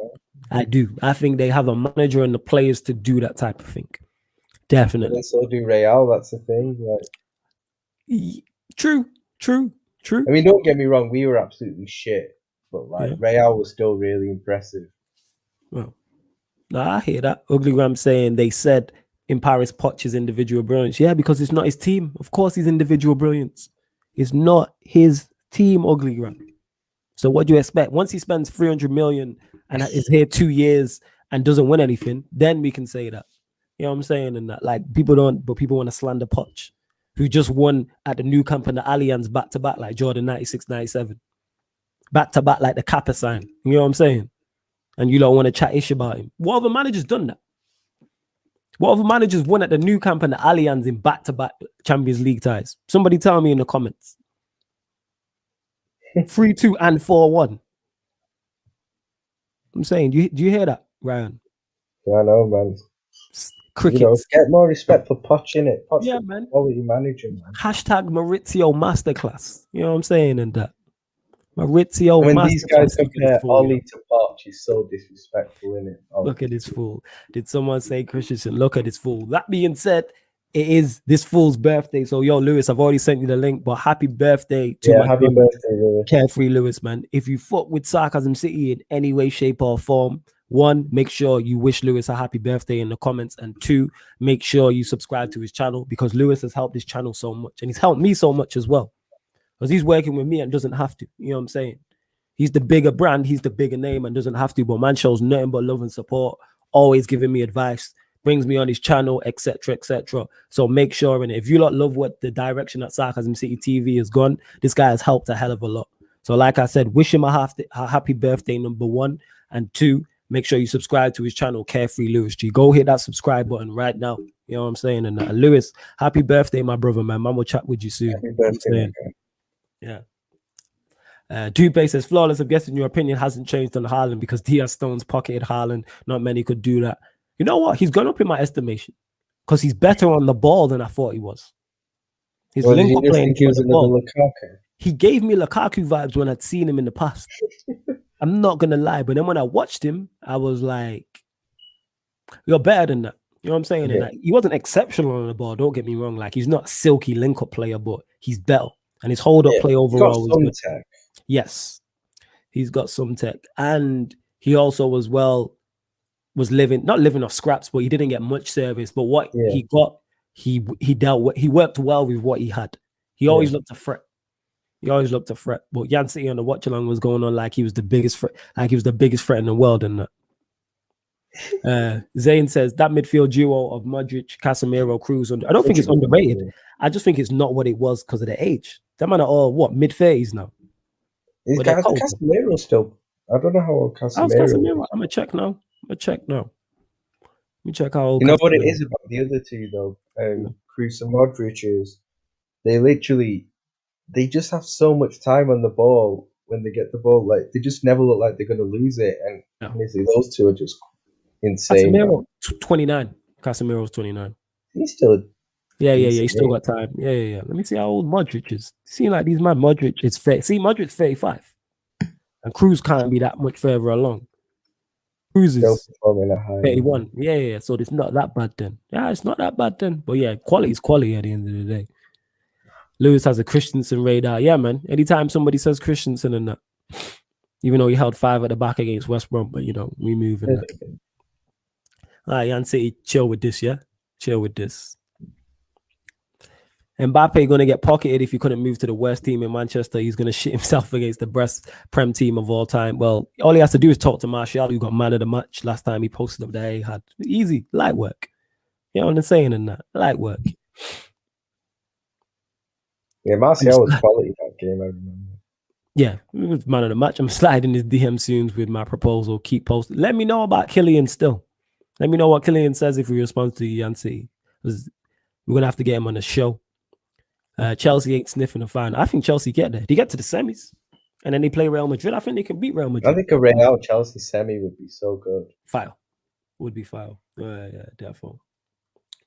I do. I think they have a manager and the players to do that type of thing. Definitely. But so do Real. That's the thing. Like... True. I mean, don't get me wrong. We were absolutely shit, but like Real was still really impressive. Well, no, I hear that. Ugly Ram saying they said in Paris Poch is individual brilliance. Yeah, because it's not his team. Of course, he's individual brilliance. It's not his team, Ugly Ram. So what do you expect? Once he spends 300 million and is here 2 years and doesn't win anything, then we can say that. You know what I'm saying? And that, like, people want to slander Poch, who just won at the new camp and the Allianz back-to-back, like Jordan 96, 97. Back-to-back like the Kappa sign. You know what I'm saying? And you don't want to chat ish about him. What other managers done that? What other managers won at the new camp and the Allianz in back-to-back Champions League ties? Somebody tell me in the comments. 3-2 and 4-1. I'm saying, do you hear that, Ryan? Yeah, I know, man. Cricket. You know, get more respect for Poch, innit? Poch, yeah, man. Quality manager, man. Hashtag Maurizio Masterclass. You know what I'm saying? And that. Maurizio when Masterclass. These guys compare Ollie to Poch, is so disrespectful, innit? Oh. Look at this fool. Did someone say Christensen? Look at this fool. That being said, it is this fool's birthday. So, yo, Lewis, I've already sent you the link, but happy birthday to my happy birthday, Lewis. Carefree Lewis, man. If you fuck with Sarcasm City in any way, shape, or form, 1, make sure you wish Lewis a happy birthday in the comments. And 2, make sure you subscribe to his channel because Lewis has helped this channel so much. And he's helped me so much as well. Because he's working with me and doesn't have to. You know what I'm saying? He's the bigger brand. He's the bigger name and doesn't have to. But man shows nothing but love and support. Always giving me advice. Brings me on his channel, etc., etc. So make sure, and if you lot love what the direction that Sarcasm City TV has gone, this guy has helped a hell of a lot. So like I said, wish him a happy birthday, number 1. And 2, make sure you subscribe to his channel, Carefree Lewis G. Go hit that subscribe button right now. You know what I'm saying? And Lewis, happy birthday, my brother, man. Man will chat with you soon. Happy birthday, yeah. Dupe says, flawless. I'm guessing your opinion hasn't changed on Haaland because Diaz Stones pocketed Haaland. Not many could do that. You know what? He's gone up in my estimation because he's better on the ball than I thought he was. His link up playing for the ball. He gave me Lukaku vibes when I'd seen him in the past. I'm not gonna lie, but then when I watched him, I was like, "You're better than that." You know what I'm saying? Yeah. And like, he wasn't exceptional on the ball. Don't get me wrong. Like he's not a silky link-up player, but he's better, and his hold-up play overall was good. Tech. Yes, he's got some tech, and he also was not living off scraps, but he didn't get much service. But what he got, he worked well with what he had. He always looked a threat. But Yan City on the watch along was going on like he was the biggest threat, in the world. And Zayn says that midfield duo of Modric, Casemiro, Cruz. I don't think it's underrated. I just think it's not what it was because of the age. That man are all mid-30s now. Is Casemiro still? I don't know how old Casemiro is. I'm gonna check now. Let me check how old. You know what it is about the other two though, Cruz and Modric is they just have so much time on the ball when they get the ball. Like they just never look like they're gonna lose it. And honestly, those two are just insane. Casemiro 29. Casemiro's 29. He's still. Yeah. He's still got time. Yeah. Let me see how old Modric is. Seeing like these man, Modric is fair. See, Modric's 35, and Cruz can't be that much further along. Cruz is 31. Yeah. So it's not that bad then. Yeah, it's not that bad then. But yeah, quality is quality at the end of the day. Lewis has a Christensen radar. Yeah, man. Anytime somebody says Christensen and that, even though he held 5 at the back against West Brom, but we move in that. All right, Yan City, chill with this, yeah? Chill with this. Mbappe going to get pocketed if he couldn't move to the worst team in Manchester. He's going to shit himself against the best Prem team of all time. Well, all he has to do is talk to Martial, who got man of the match last time he posted up there. He had easy, light work. You know what I'm saying in that? Light work. Yeah, Martial was quality that game, I remember. Yeah, it was man of the match. I'm sliding his DM soon with my proposal. Keep posting. Let me know about KYLIAN still. Let me know what KYLIAN says if he responds to Yancy. Because we're going to have to get him on the show. Chelsea ain't sniffing the final. I think Chelsea get there. They get to the semis. And then they play Real Madrid. I think they can beat Real Madrid. I think a Real Chelsea semi would be so good. Foul. Would be foul. Yeah, definitely.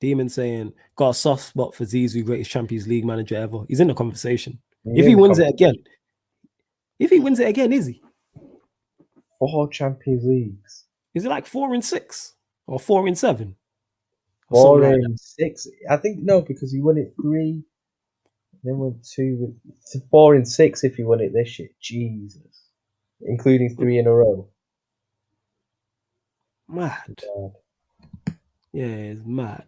Demon saying, got a soft spot for Zizou, greatest Champions League manager ever. He's in the conversation. If he wins it again, is he? 4 Champions Leagues. Is it like 4 and 6 or 4 and 7? 4 and 6. I think no, because he won it 3, then won 2, 4 and 6 if he won it this year. Jesus, including 3 in a row. Mad. Yeah, it's mad.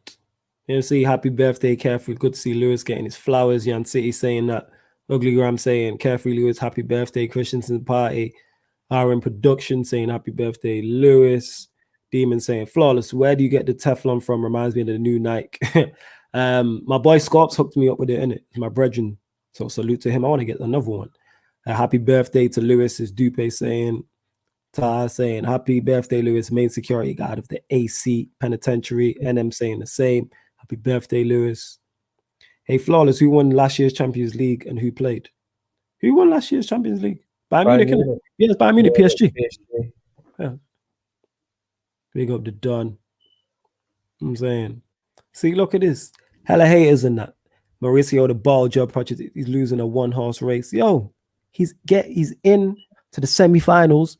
You see, happy birthday, Carefree. Good to see Lewis getting his flowers. Yan City saying that. Ugly Gram saying, Carefree Lewis, happy birthday. Christensen Party. RM Production saying, happy birthday, Lewis. Demon saying, flawless. Where do you get the Teflon from? Reminds me of the new Nike. My boy Scorps hooked me up with it, innit? It's my brethren. So salute to him. I want to get another one. Happy birthday to Lewis. Is Dupe saying, Tar saying, happy birthday, Lewis, main security guard of the AC Penitentiary. NM saying the same. Happy birthday, Lewis. Hey, Flawless, who won last year's Champions League and who played? Who won last year's Champions League? Bayern Munich, innit? Yes, Bayern Munich, PSG. Yeah. Big up the Don. I'm saying. See, look at this. Hella haters in that. Mauricio the ball job project. He's losing a 1-horse race. Yo, he's in to the semi-finals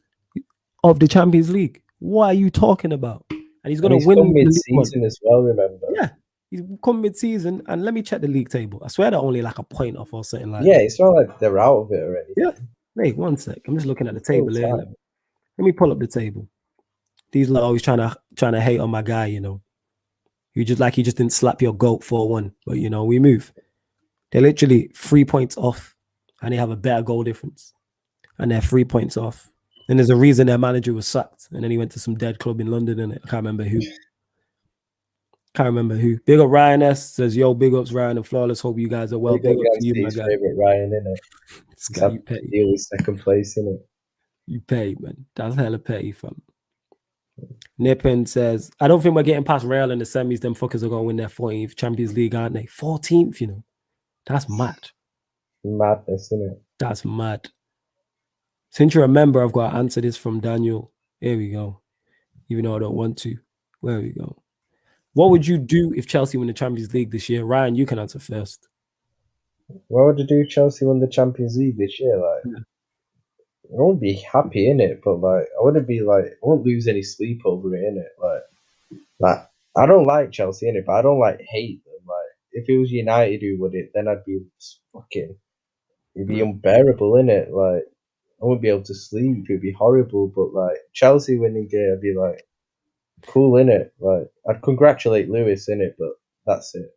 of the Champions League. What are you talking about? And he's going to win mid-season as well, remember? Yeah. He's come mid-season, and let me check the league table. I swear they're only like a point off or something like that. Yeah, it's not like they're out of it already. Yeah. Wait, one sec. I'm just looking at the table here. Let me pull up the table. These are always trying to hate on my guy, you know. He just didn't slap your goat 4-1. But, you know, we move. They're literally 3 points off, and they have a better goal difference. And they're 3 points off. And there's a reason their manager was sacked. And then he went to some dead club in London, and I can't remember who. Big up Ryan S. Says, yo, big ups Ryan and Flawless. Hope you guys are well. Big up to you, my guy. Favorite Ryan, innit? This guy, you petty. Deal with second place, innit? You petty, man. That's hella petty, fam. Nippon says, I don't think we're getting past Real in the semis. Them fuckers are going to win their 14th Champions League, aren't they? 14th, you know. That's mad. Madness, isn't it? That's mad. Since you remember, I've got to answer this from Daniel. Here we go. Even though I don't want to. Where we go. What would you do if Chelsea win the Champions League this year? Ryan, you can answer first. What would you do if Chelsea won the Champions League this year? Like, I won't be happy in it, but like, I wouldn't be like, I won't lose any sleep over it in it. Like, I don't like Chelsea in it, but I don't like hate them. Like, if it was United who would it, then I'd be fucking, it'd be unbearable in it. Like, I wouldn't be able to sleep. It'd be horrible. But like, Chelsea winning it, I'd be like, cool in it. Like, I'd congratulate Lewis in it, but that's it.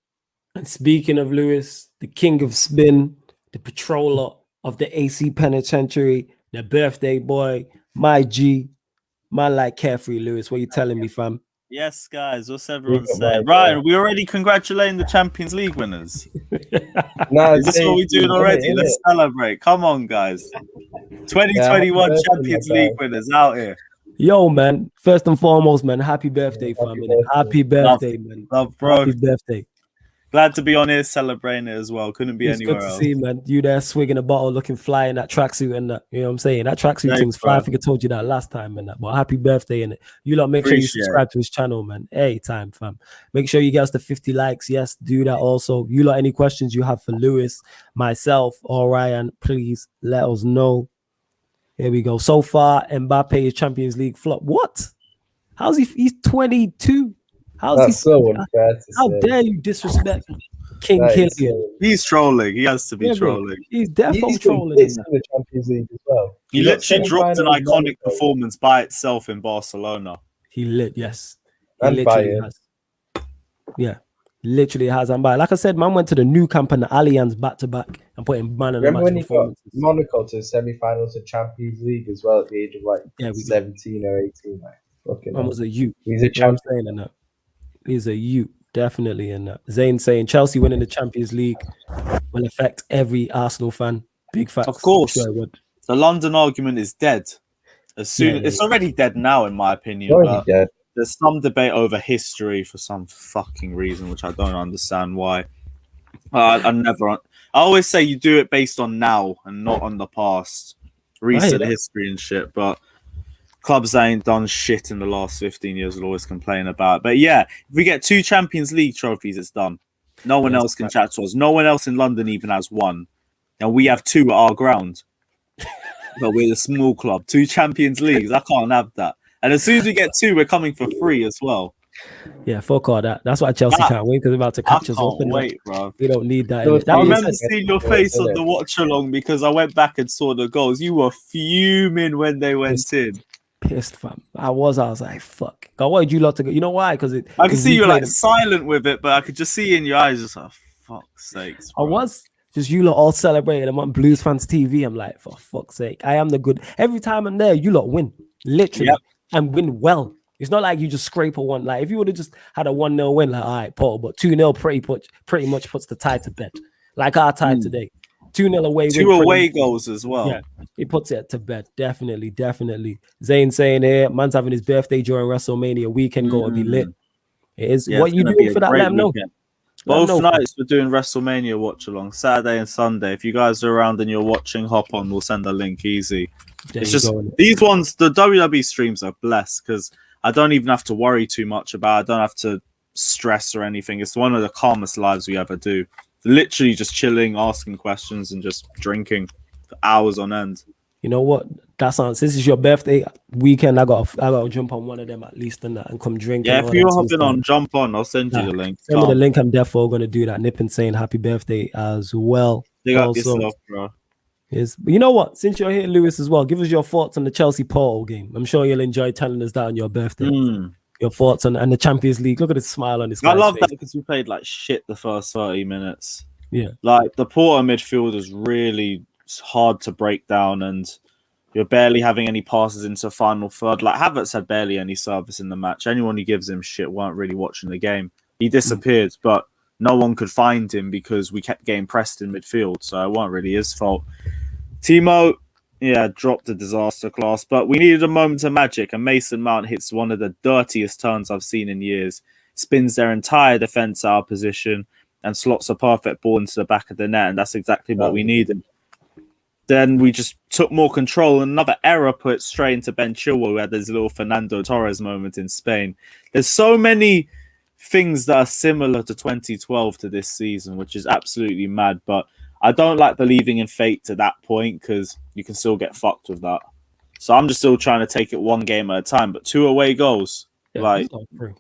And speaking of Lewis, the king of spin, the patroller of the AC Penitentiary, the birthday boy, my G, my like Carefree Lewis. What you telling me, fam? Yes, guys. What's everyone saying? Ryan, we already congratulating the Champions League winners. No, is this what we're doing already? Let's celebrate. Come on, guys. 2021 Champions League winners out here. Yo, man. First and foremost, man. Happy birthday, fam. Happy birthday, man. Love, bro. Happy birthday. Glad to be on here celebrating it as well. Couldn't be anywhere else. Good to see, man. You there swigging a bottle, looking fly in that tracksuit and that. You know what I'm saying? That tracksuit thing's fly. I think I told you that last time and that. But happy birthday in it. You lot make sure you subscribe to his channel, man. Hey, time, fam. Make sure you get us to 50 likes. Yes, do that also. You lot, any questions you have for Lewis, myself, or Ryan, please let us know. Here we go. So far, Mbappe is Champions League flop. What? How's he? He's 22. That's so unfair to how say. Dare you disrespect King KYLIAN? He's trolling. He has to be trolling. He's definitely trolling. In the Champions League as well. He literally dropped an iconic performance by itself in Barcelona. Yes. And Bayern. Has. Yeah. Literally has. And by like I said, man went to the new camp and the Allianz back-to-back and put in man of the match when he got Monaco to semi-finals of Champions League as well at the age of like 17 or 18. Like, man was a youth. He's a champion. He's a youth. Definitely in that. Zayn saying Chelsea winning the Champions League will affect every Arsenal fan. Big facts. Of course. Sure it would. The London argument is dead. It's already dead now, in my opinion. But there's some debate over history for some fucking reason, which I don't understand why. I always say you do it based on now and not on the past. Recent history and shit. But clubs that ain't done shit in the last 15 years will always complain about it. But yeah, if we get 2 Champions League trophies, it's done. No one else can chat to us. No one else in London even has one. And we have 2 at our ground. But we're a small club. 2 Champions Leagues. I can't have that. And as soon as we get 2, we're coming for free as well. Yeah, fuck all that. That's why Chelsea can't win, because they're about to catch us up. Wait, bro. We don't need that. I remember seeing your face on the watch along because I went back and saw the goals. You were fuming when they went in. Pissed, fam. I was like, fuck. I wanted you lot to go. You know why? Because I could see you like silent with it, but I could just see in your eyes, just like, fuck's sakes. Bro. I was just you lot all celebrating. I'm on Blues Fans TV. I'm like, for fuck's sake, I am the good. Every time I'm there, you lot win. Literally. And win well. It's not like you just scrape a one. Like if you would have just had a 1-0 win, like all right, Paul, but 2-0 pretty much puts the tie to bed. Like our tie today. 2-0 away. 2 away goals as well. Yeah, he puts it to bed. Definitely. Zayn saying here, man's having his birthday during WrestleMania weekend. Going to be lit. It is. What you doing for that? Let him know. Both nights we're doing WrestleMania watch along, Saturday and Sunday. If you guys are around and you're watching, hop on. We'll send a link easy. It's just these ones. The WWE streams are blessed because I don't even have to worry too much about it. I don't have to stress or anything. It's one of the calmest lives we ever do. Literally just chilling, asking questions, and just drinking for hours on end. You know what? That sounds. This is your birthday weekend. I got to jump on one of them at least and come drink. Yeah, if you're hopping on, jump on. I'll send you the link. Send me the link. I'm definitely going to do that. Nippin saying happy birthday as well. Big up yourself, bro. You know what? Since you're here, Lewis, as well, give us your thoughts on the Chelsea Porto game. I'm sure you'll enjoy telling us that on your birthday. Your thoughts on and the Champions League. Look at the smile on his face. I love that because we played like shit the first 30 minutes. Yeah. Like the Porto midfield is really hard to break down and you're barely having any passes into final third. Like Havertz had barely any service in the match. Anyone who gives him shit weren't really watching the game. He disappeared, but no one could find him because we kept getting pressed in midfield. So it wasn't really his fault. Timo, dropped a disaster class, but we needed a moment of magic, and Mason Mount hits one of the dirtiest turns I've seen in years, spins their entire defence out of position, and slots a perfect ball into the back of the net, and that's exactly what we needed. Then we just took more control, and another error put straight into Ben Chilwell, who had this little Fernando Torres moment in Spain. There's so many things that are similar to 2012 to this season, which is absolutely mad, but I don't like believing in fate to that point because you can still get fucked with that. So I'm just still trying to take it one game at a time. But 2 away goals,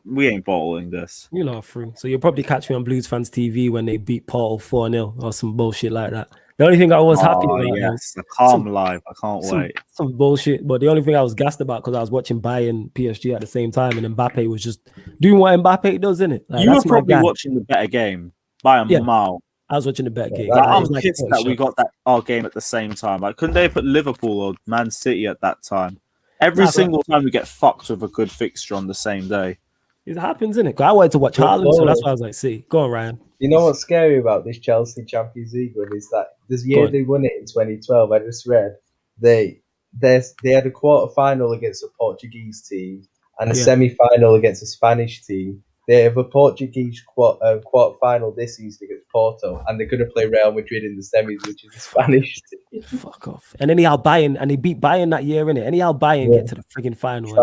we ain't bottling this. You know, free. So you'll probably catch me on Blues Fans TV when they beat Porto 4-0 or some bullshit like that. The only thing I was happy about was a calm live. I can't wait. Some bullshit. But the only thing I was gassed about because I was watching Bayern PSG at the same time, and Mbappe was just doing what Mbappe does, innit? Like, you were probably watching the better game by a mile. I was watching the better game. I'm pissed that we got our game at the same time. Like, couldn't they put Liverpool or Man City at that time? Every single time we get fucked with a good fixture on the same day. It happens, innit? I wanted to watch Haaland, so that's why I was like, see, go on, Ryan. You know what's scary about this Chelsea Champions League one is that this year they won it in 2012. I just read they had a quarter final against a Portuguese team and a semi-final against a Spanish team. They have a Portuguese quarter final this season against Porto, and they're going to play Real Madrid in the semis, which is a Spanish team. Fuck off. And anyhow, Bayern, and they beat Bayern that year, innit? Anyhow, Bayern get to the frigging final.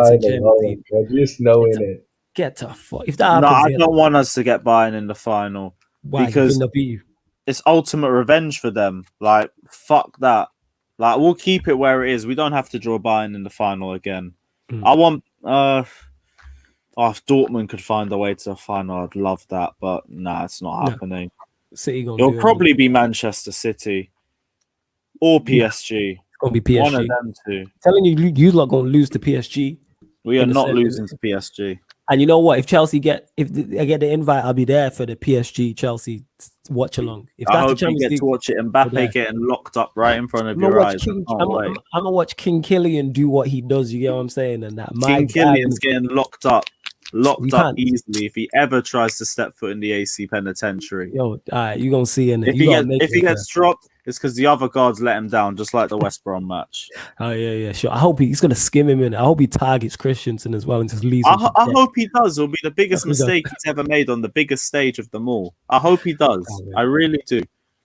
Just knowing it. Get to fuck. If that happens, I don't want us to get Bayern in the final. Why? Because it's ultimate revenge for them. Like, fuck that. Like, we'll keep it where it is. We don't have to draw Bayern in the final again. I want... if Dortmund could find a way to the final, I'd love that. But nah, it's not happening. City It'll probably be Manchester City or PSG. It's going to be PSG. One of them two. I'm telling you, you're not going to lose to PSG. We are not losing to PSG. And you know what? If Chelsea if they get the invite, I'll be there for the PSG Chelsea watch along. If I hope you get to watch it. Mbappe getting locked up right in front of your eyes. I'm gonna watch King KYLIAN do what he does. You get what I'm saying? And that King KYLIAN's getting locked up Locked You up can't. easily if he ever tries to step foot in the AC penitentiary. Yo, all right, you gonna see in it. If You he gotta gets make if he it fair. gets dropped, it's because the other guards let him down, just like the West Brom match. Oh yeah, sure. I hope he's gonna skim him in. I hope he targets Christensen as well and just leaves him. I hope he does. It'll be the biggest He does. mistake he's ever made on the biggest stage of them all. I hope he does. Oh, man. I really do.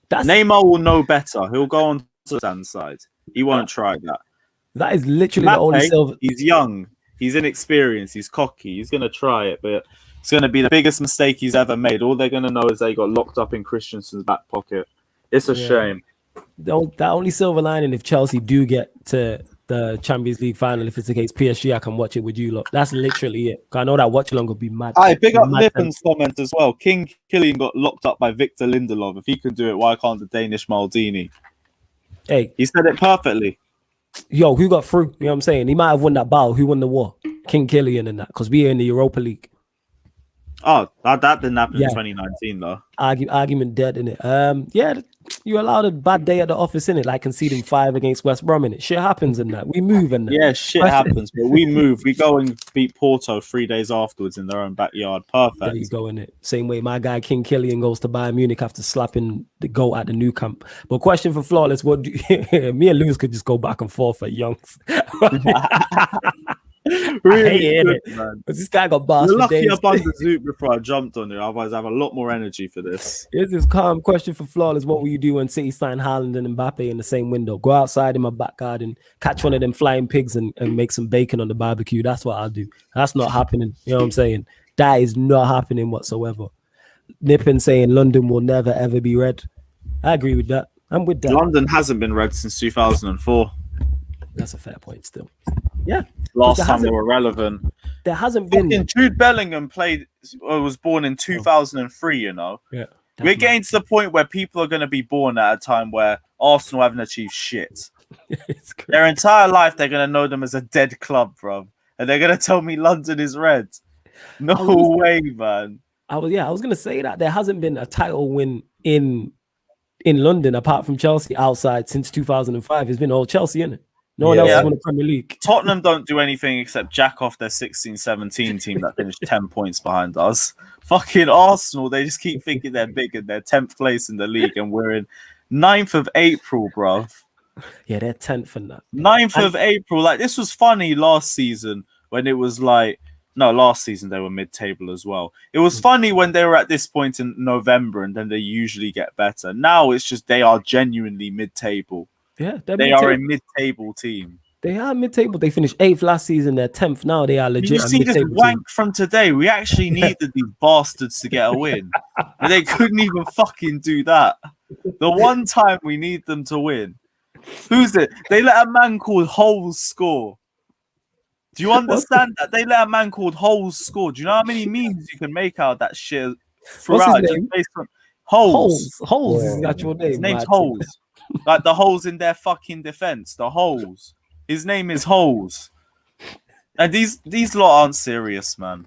That's Neymar will know better. He'll go on to the stand side. He won't try that. that is literally the only Mbappe, silver. he's young. He's inexperienced. He's cocky. He's gonna try it, but it's gonna be the biggest mistake he's ever made. All they're gonna know is they got locked up in Christensen's back pocket. It's a shame. That only silver lining, if Chelsea do get to the Champions League final, if it's against PSG, I can watch it with you lot. That's literally it. I know that watch along will be mad. I big up Mad Lippen's comment as well. King KYLIAN got locked up by Victor Lindelof. If he can do it, why can't the Danish Maldini? Hey, He said it perfectly. yo, who got through? You know what I'm saying? He might have won that battle. Who won the war? King Killian and that, because we are in the Europa League. Oh, that didn't happen Yeah. in 2019 though. Argument dead in it. Yeah, you allowed a bad day at the office in it, like conceding 5 against West Brom in it. Shit happens in that. We move in that. Yeah, shit happens, but we move. We go and beat Porto 3 days afterwards in their own backyard. There Perfect. you go in it. Same way my guy King Killian goes to Bayern Munich after slapping the goal at the new camp. But question for Flawless: What do me and Lewis could just go back and forth at Youngs. Really hate good, it. man. This guy got bars You're for lucky days. I bunned the Zoot before I jumped on it. Otherwise, I have a lot more energy for this. Here's this calm question for Flawless. What will you do when City sign Haaland and Mbappe in the same window? Go outside in my back garden, catch one of them flying pigs and make some bacon on the barbecue. That's what I'll do. That's not happening. You know what I'm saying? That is not happening whatsoever. Nippin saying London will never, ever be red. I agree with that. I'm with that. London hasn't been red since 2004. That's a fair point still. Yeah. Last There time they hasn't- were relevant. There hasn't been... Fucking Jude Bellingham was born in 2003, you know. Yeah. We're getting to the point where people are going to be born at a time where Arsenal haven't achieved shit. It's crazy. Their entire life, they're going to know them as a dead club, bro. And they're going to tell me London is red. No way, man. I was gonna say that there hasn't been a title win in London apart from Chelsea outside since 2005. It's been all Chelsea, innit? No one else has won the Premier League. Tottenham don't do anything except jack off their 16-17 team that finished 10 points behind us. Fucking Arsenal, they just keep thinking they're big and they're 10th place in the league and we're in 9th of April, bro. Yeah, they're 10th in that. 9th of April. Like, this was funny last season when it was like, no, last season they were mid-table as well. It was funny when they were at this point in November and then they usually get better. Now it's just they are genuinely mid-table. Yeah, They are a mid-table team. They are mid-table. They finished 8th last season. They're 10th now. They are legit. Did you see this wank from today? We actually needed these bastards to get a win. And they couldn't even fucking do that. The one time we need them to win. Who's it? They let a man called Holes score. Do you understand that? They let a man called Holes score. Do you know how many memes you can make out of that shit throughout? What's his name? Just based on Holes. Holes is the actual name. His name's Martin. Holes. Like the holes in their fucking defense. The holes. His name is Holes. And these lot aren't serious, man.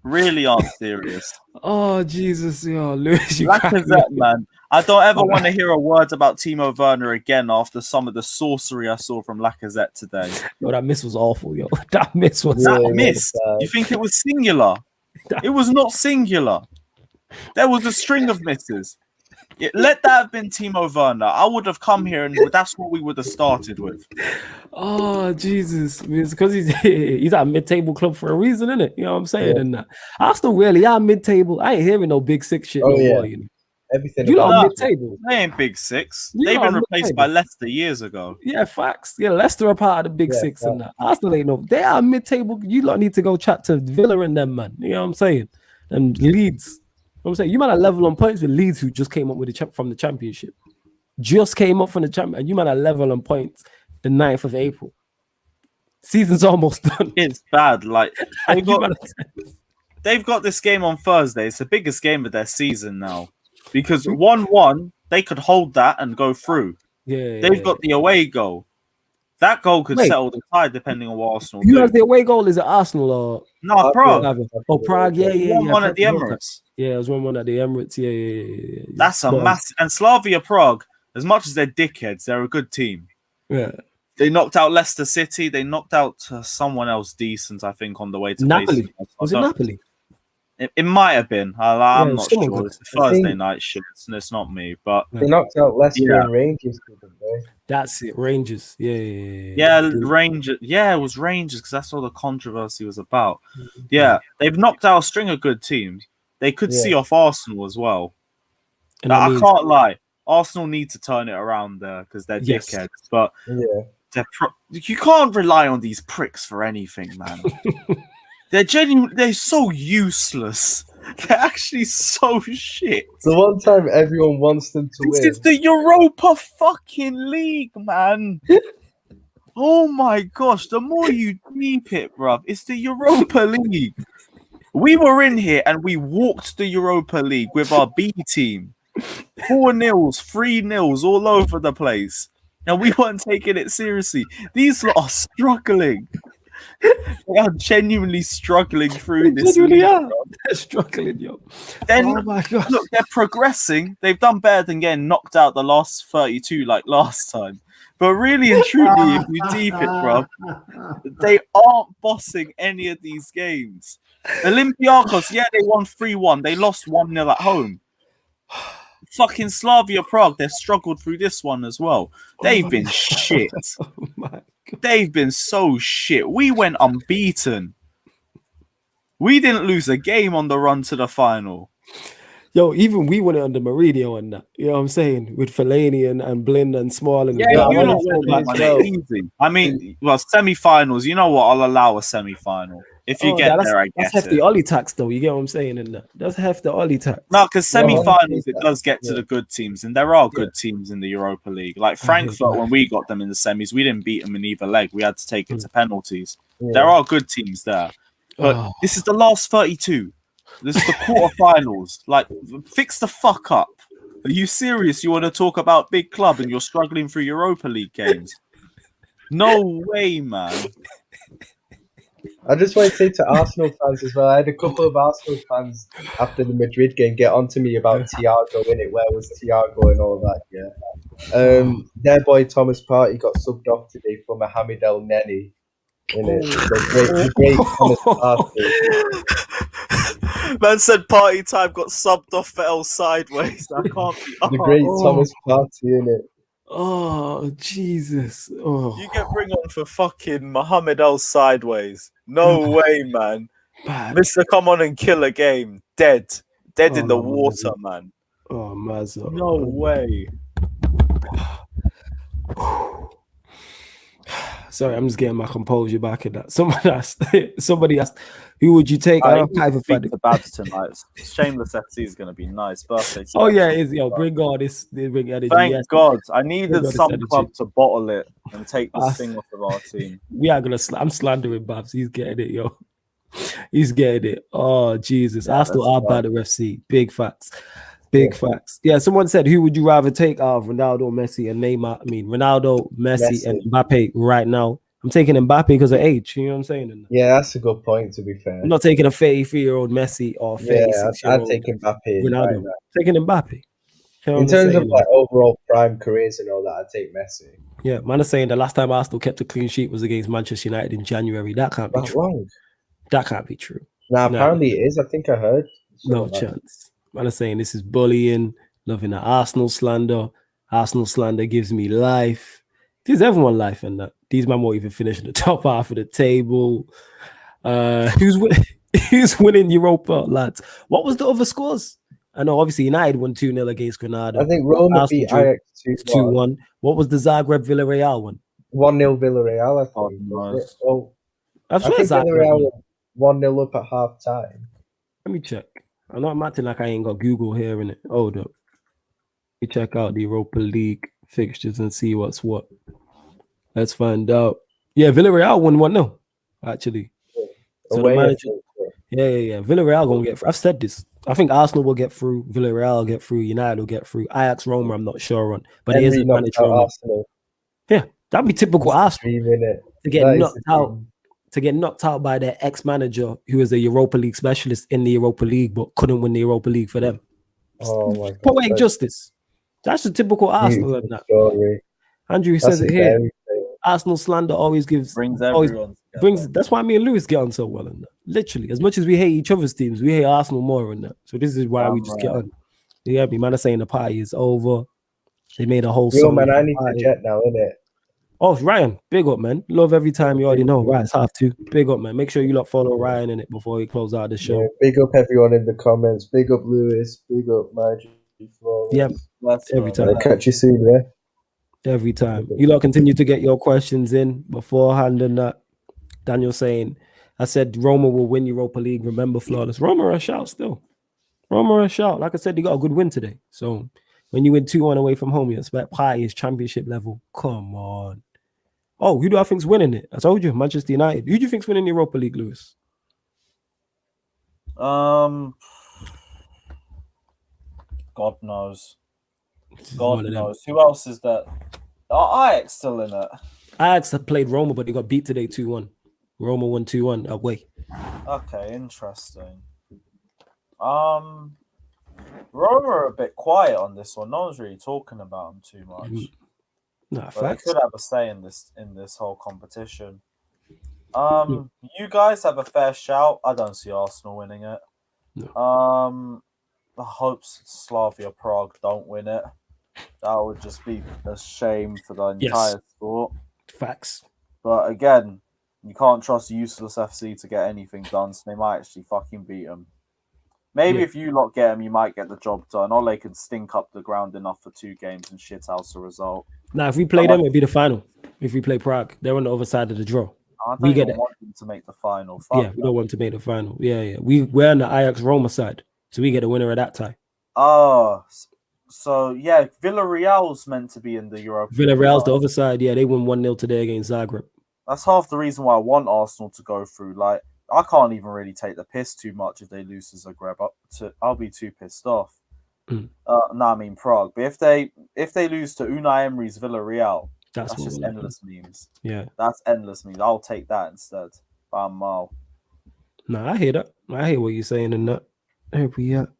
Really aren't serious. Oh, Jesus. Yo, Lewis, you Lacazette, man. I don't ever want to hear a word about Timo Werner again after some of the sorcery I saw from Lacazette today. Yo, that miss was awful, yo. That miss was That miss, you think it was singular? It was not singular. There was a string of misses. Let that have been Timo Werner. I would have come here and that's what we would have started with. Oh, Jesus. It's because he's at a mid-table club for a reason, isn't it? You know what I'm saying? And Arsenal really are mid-table. I ain't hearing no big six shit no more, you know. Everything You about lot are No. mid-table. They ain't big six. You They've lot been are replaced mid-table. by Leicester years ago. Yeah, facts. Yeah, Leicester are part of the big six and that. Arsenal ain't no. They are mid-table. You lot need to go chat to Villa and them, man. You know what I'm saying? And Leeds. You know what I'm saying? You might have level on points with Leeds, who just came up with from the championship. Just came up from the champion. And you might have level on points the 9th of April. Season's almost done. It's bad. Like And you might have- they've got this game on Thursday. It's the biggest game of their season now. Because 1-1, they could hold that and go through. They've got the away goal. That goal could Wait. settle the tie depending on what Arsenal You do. have the away goal. Is it Arsenal or No, Prague. Oh, Prague? Yeah. 1-1 at the Prague. Emirates. Yeah, it was 1-1 at the Emirates. Yeah. That's a massive. And Slavia Prague, as much as they're dickheads, they're a good team. Yeah. They knocked out Leicester City. They knocked out someone else decent, I think, on the way to Napoli. facing us. Was it Napoli? It might have been. I'm not someone sure. good. It's the Thursday night shit. It's not me. But They knocked out Leicester and Rangers, didn't they? That's it. Rangers. Yeah. Rangers. Yeah, it was Rangers because that's all the controversy was about. Yeah, they've knocked out a string of good teams. They could see off Arsenal as well. And I can't lie. Arsenal need to turn it around there because they're dickheads. But you can't rely on these pricks for anything, man. They're so useless. They're actually so shit. The one time everyone wants them to win. This is the Europa fucking League, man. Oh my gosh, the more you deep it, bruv, it's the Europa League. We were in here and we walked the Europa League with our B team. 4-0s, 3-0s all over the place. And we weren't taking it seriously. These lot are struggling. They are genuinely struggling through this. They're struggling, yo. Then, oh my god! Look, they're progressing. They've done better than getting knocked out the last 32 like last time. But really and truly, if you deep it, bro, they aren't bossing any of these games. Olympiacos, they won 3-1. They lost 1-0 at home. Fucking Slavia Prague, they've struggled through this one as well. They've been shit. Oh my god. They've been so shit. We went unbeaten. We didn't lose a game on the run to the final. Yo, even we went under Mourinho and that. You know what I'm saying? With Fellaini and Blind and Small. And easy. I mean, semi-finals, you know what? I'll allow a semi-final. If you get there, I guess. That's hefty Ollie tax, though. You get what I'm saying? And that's hefty Ollie tax. No, because semi-finals, it does get to the good teams. And there are good teams in the Europa League. Like Frankfurt, when we got them in the semis, we didn't beat them in either leg. We had to take it to penalties. There are good teams there. But this is the last 32. This is the quarterfinals. Like, fix the fuck up. Are you serious? You want to talk about big club and you're struggling through Europa League games? No way, man. I just want to say to Arsenal fans as well, I had a couple of Arsenal fans after the Madrid game get onto me about Thiago in it. Where was Thiago and all that? Their boy Thomas Partey got subbed off today for Mohamed El Neni. In it, the great Thomas Partey. Man said party time got subbed off for El Sideways. I can't be. The great Thomas Partey in it. Oh Jesus! Oh, you get bring on for fucking Mohamed El Sideways. No way, man. Mister, come on and kill a game. Dead in the water, man. Oh, Mazza. No way. Sorry, I'm just getting my composure back in that. Somebody asked, who would you take? I don't have the Babs tonight. Shameless FC is going to be nice. Birthday. Oh yeah, it is. Yo, bring all this. Bring energy. Thank God. I needed some club to bottle it and take this thing off of our team. We are gonna. I'm slandering Babs. He's getting it, yo. He's getting it. Oh Jesus, Arsenal are bad at FC. Big facts. Big facts. Yeah, someone said, who would you rather take out of Ronaldo, Messi, and Neymar? I mean, Ronaldo, Messi, and Mbappe right now. I'm taking Mbappe because of age. You know what I'm saying? Yeah, that's a good point, to be fair. I'm not taking a 33-year-old Messi or 36-year-old I'd take Mbappe. Ronaldo. Taking Mbappe. In terms of like overall prime careers and all that, I'd take Messi. Yeah, man is saying the last time Arsenal kept a clean sheet was against Manchester United in January. That can't be true. Wrong. That can't be true. Now, apparently it is. I think I heard. No chance. Man is saying this is bullying, loving the Arsenal slander. Arsenal slander gives me life. Gives everyone life and that. These men won't even finish in the top half of the table. Who's winning Europa, lads? What was the other scores? I know obviously United won 2-0 against Granada. I think Roma beat Ajax 2-1. What was the Zagreb Villarreal one? 1-0 Villarreal, I think. Nice. I think Villarreal 1-0 up at half time. Let me check. I'm not acting like I ain't got Google here, innit? Hold up. Let me check out the Europa League fixtures and see what's what. Let's find out. Yeah, Villarreal won 1-0, actually. So the manager, yeah. Villarreal gonna get through. I've said this. I think Arsenal will get through. Villarreal will get through. United will get through. Ajax, Roma, I'm not sure on. But it is a manager. Arsenal. Yeah, that'd be typical Arsenal to get knocked out. To get knocked out by their ex-manager, who is a Europa League specialist in the Europa League, but couldn't win the Europa League for them. Oh my God! Poetic justice. That's a typical Arsenal. That. Andrew says it here. Arsenal slander always Brings always everyone together. brings. That's why me and Lewis get on so well in that. Literally, as much as we hate each other's teams, we hate Arsenal more in that. So this is why we just get on. Yeah, me man are saying the party is over. They made a whole Yo, song. man, for I the need to party. jet now, innit? Oh, Ryan, big up, man. Love every time. You already know. Right, it's half two. Big up, man. Make sure you lot follow Ryan in it before he close out the show. Yeah, big up everyone in the comments. Big up Lewis. Big up Margie. Yeah, every time. I'll catch you soon, yeah? Every time. You lot continue to get your questions in beforehand and that. Daniel saying, I said Roma will win Europa League. Remember, flawless. Roma are a shout still. Roma are a shout. Like I said, they got a good win today. So when you win 2-1 away from home, you expect party is championship level. Come on. Oh, who do I think's winning it? I told you, Manchester United. Who do you think's winning the Europa League, Lewis? God knows. God knows. Who else is that? Are Ajax still in it? Ajax have played Roma, but they got beat today 2-1. Roma won 2-1 away. Okay, interesting. Roma are a bit quiet on this one. No one's really talking about them too much. Nah, but they facts. could have a say in this whole competition. You guys have a fair shout. I don't see Arsenal winning it. No. I hope Slavia Prague don't win it. That would just be a shame for the entire sport. Facts. But again, you can't trust useless FC to get anything done, so they might actually fucking beat them. Maybe if you lot get them, you might get the job done. Or they could stink up the ground enough for 2 games and shit out the result. Now, if we play them, it'd be the final. If we play Prague, they're on the other side of the draw. I don't even want them to make the final. We don't want to make the final. Yeah. We're on the Ajax Roma side, so we get a winner of that tie. Oh, so yeah, Villarreal's meant to be in the Europa. Villarreal's the other side. Yeah, they won 1-0 today against Zagreb. That's half the reason why I want Arsenal to go through. Like, I can't even really take the piss too much if they lose to Zagreb. I'll be too pissed off. I mean Prague. But if they lose to Unai Emery's Villarreal, that's just endless memes. Yeah, that's endless memes. I'll take that instead. No, I hear that. I hear what you're saying in that. Here we are.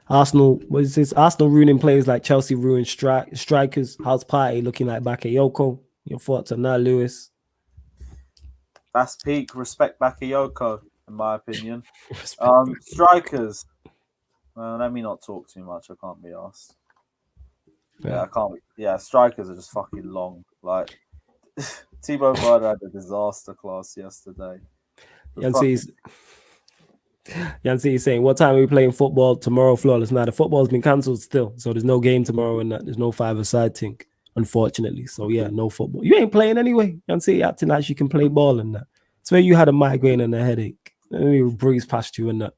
Arsenal, what is this? Arsenal ruining players like Chelsea ruined strikers. House Party looking like Bakayoko. Your thoughts on that, Lewis? That's peak respect Bakayoko, in my opinion. Strikers. Let me not talk too much. I can't be asked. Yeah, I can't. Yeah, strikers are just fucking long. Like Thibaut Varda had a disaster class yesterday. Yancy is saying, what time are we playing football tomorrow, flawless? Now, the football's been cancelled still, so there's no game tomorrow and that. There's no 5-a-side thing, unfortunately. So, yeah, no football. You ain't playing anyway. Yancy acting like you can play ball and that. It's where you had a migraine and a headache. Let me breeze past you and that.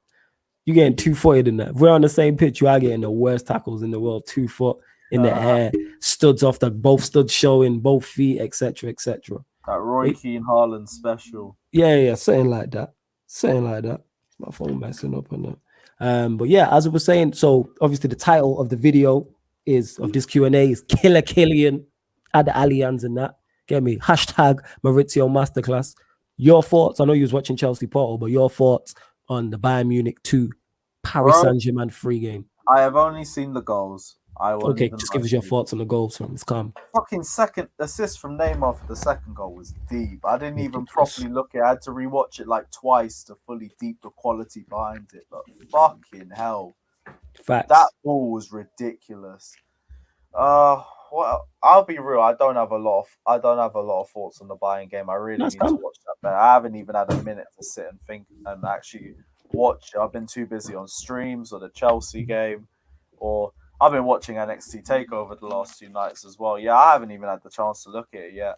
You getting 2-footed in that. If we're on the same pitch, you are getting the worst tackles in the world. 2 foot in the air, studs off both studs showing, both feet, etc., etc. That Roy Keane Haaland special. Yeah, something like that. My phone messing up on that. But yeah, as I was saying, so obviously the title of the video of this Q&A is Killer KYLIAN at the ALLIANZ and that. Get me? Hashtag Maurizio Masterclass. Your thoughts? I know you was watching Chelsea Porto, but your thoughts on the Bayern Munich 2 Paris Saint-Germain 3 game? I have only seen the goals. Okay, just give us your thoughts on the goals from this calm. Fucking second assist from Neymar for the second goal was deep. I didn't even properly look at it. I had to rewatch it like twice to fully deep the quality behind it. But fucking hell. Facts. That ball was ridiculous. Well, I'll be real. I don't have a lot of thoughts on the Bayern game. I really need to watch that better. I haven't even had a minute to sit and think and actually watch it. I've been too busy on streams or the Chelsea game, or I've been watching NXT TakeOver the last 2 nights as well. Yeah, I haven't even had the chance to look at it yet.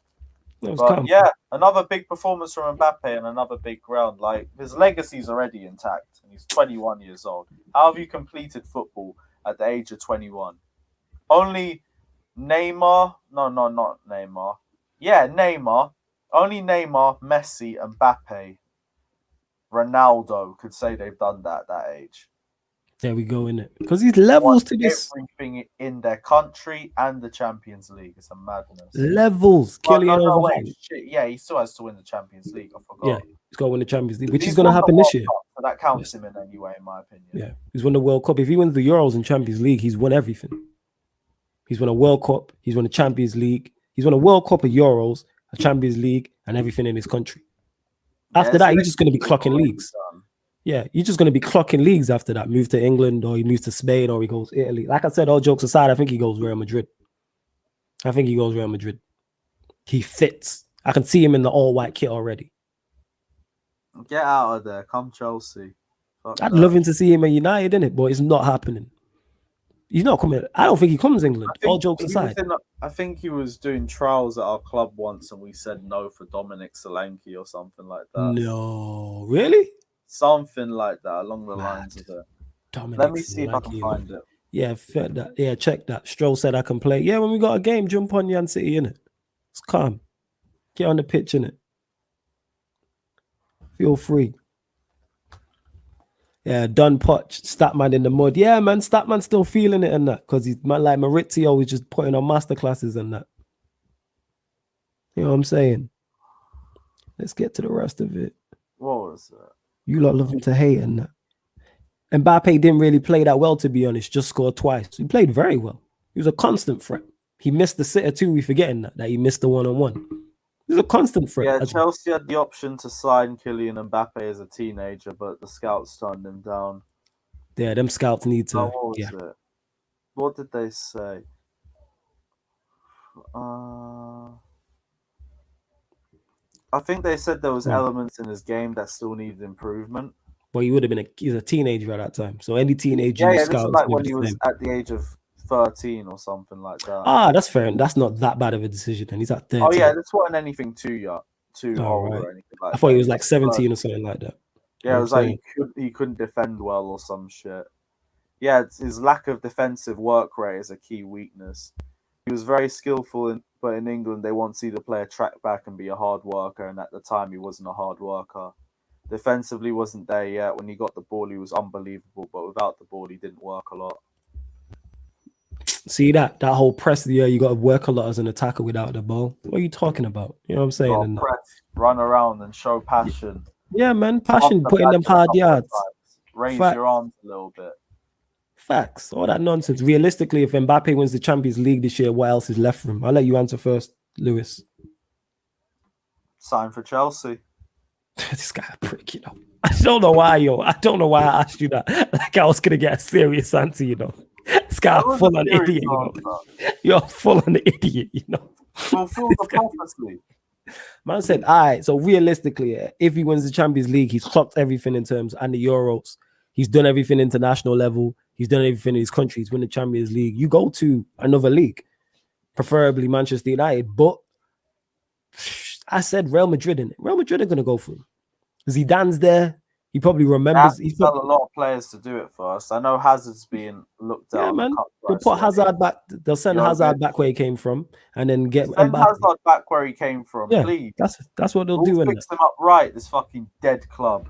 But yeah, another big performance from Mbappe and another big ground. Like, his legacy's already intact and he's 21 years old. How have you completed football at the age of 21? Only Neymar. No, not Neymar. Yeah, Neymar. Only Neymar, Messi, and Mbappe, Ronaldo could say they've done that at that age. There we go, in it, because he's levels to this. Everything in their country and the Champions League. It's a madness. Levels. Yeah, he still has to win the Champions League. I forgot. Yeah, he's got to win the Champions League, which is going to happen this year. So that counts him in any way, in my opinion. Yeah, he's won the World Cup. If he wins the Euros and Champions League, he's won everything. He's won a World Cup. He's won a Champions League. He's won a World Cup, a Euros, a Champions League, and everything in his country. After that, he's just going to be clocking leagues. Yeah, you're just going to be clocking leagues after that. Move to England, or he moves to Spain, or he goes Italy. Like I said, all jokes aside, I think he goes Real Madrid. He fits. I can see him in the all-white kit already. Get out of there. Come Chelsea. I'd love him to see him at United, innit? But it's not happening. He's not coming. I don't think he comes England. All jokes aside. I think he was doing trials at our club once, and we said no for Dominic Solanke or something like that. No, really? Something like that, along the lines of it. Dominic Let me see if I can find it. Yeah, that. Yeah, check that. Stroll said I can play. Yeah, when we got a game, jump on Yan City, innit? It's calm. Get on the pitch, innit? Feel free. Yeah, Don Poch, Statman in the mud. Yeah, man, Statman's still feeling it and that, because he's man like Maurizio is just putting on masterclasses and that. You know what I'm saying? Let's get to the rest of it. What was that? You lot love him to hate and that. Mbappe didn't really play that well, to be honest. Just scored twice. He played very well. He was a constant threat. He missed the sitter too. We forgetting that he missed the one-on-one. He was a constant threat. Yeah, Chelsea had the option to sign Kylian Mbappe as a teenager, but the scouts turned him down. Yeah, them scouts need to. What was it? What did they say? I think they said there was elements in his game that still needed improvement. But he would have been he's a teenager at that time. So any teenager this is like when he was at the age of 13 or something like that. That's fair. That's not that bad of a decision. And he's at 13. Oh yeah, this wasn't anything too old or anything like that. I thought he was like 17 or something like that. Yeah, it was like he couldn't defend well or some shit. Yeah, his lack of defensive work rate is a key weakness. He was very skillful, but in England they want to see the player track back and be a hard worker, and at the time he wasn't a hard worker. Defensively wasn't there yet. When he got the ball, he was unbelievable, but without the ball, he didn't work a lot. See that whole press, you got to work a lot as an attacker without the ball. What are you talking about? You know what I'm saying? Press, run around and show passion. Yeah, man, passion, putting them hard yards. Raise your arms a little bit. Facts, all that nonsense. Realistically, if Mbappe wins the Champions League this year, what else is left for him? I'll let you answer first, Lewis. Sign for Chelsea. This guy a prick, you know. I don't know why I asked you that. Like I was gonna get a serious answer, you know. This guy full on idiot, you know. You're full on idiot, you know. Fulfill the prophecy. Man said, all right, so realistically, if he wins the Champions League, he's clocked everything in terms and the Euros. He's done everything international level. He's done everything in his country. He's won the Champions League. You go to another league, preferably Manchester United. But I said Real Madrid in it. Real Madrid are going to go for him. Zidane's there. He probably remembers. He's got a lot of players to do it first. I know Hazard's being looked at. Yeah, man. They'll put Hazard back. They'll send Hazard back where he came from, and then get Hazard back where he came from. Yeah, please. That's what they'll do. Fix them up right. This fucking dead club.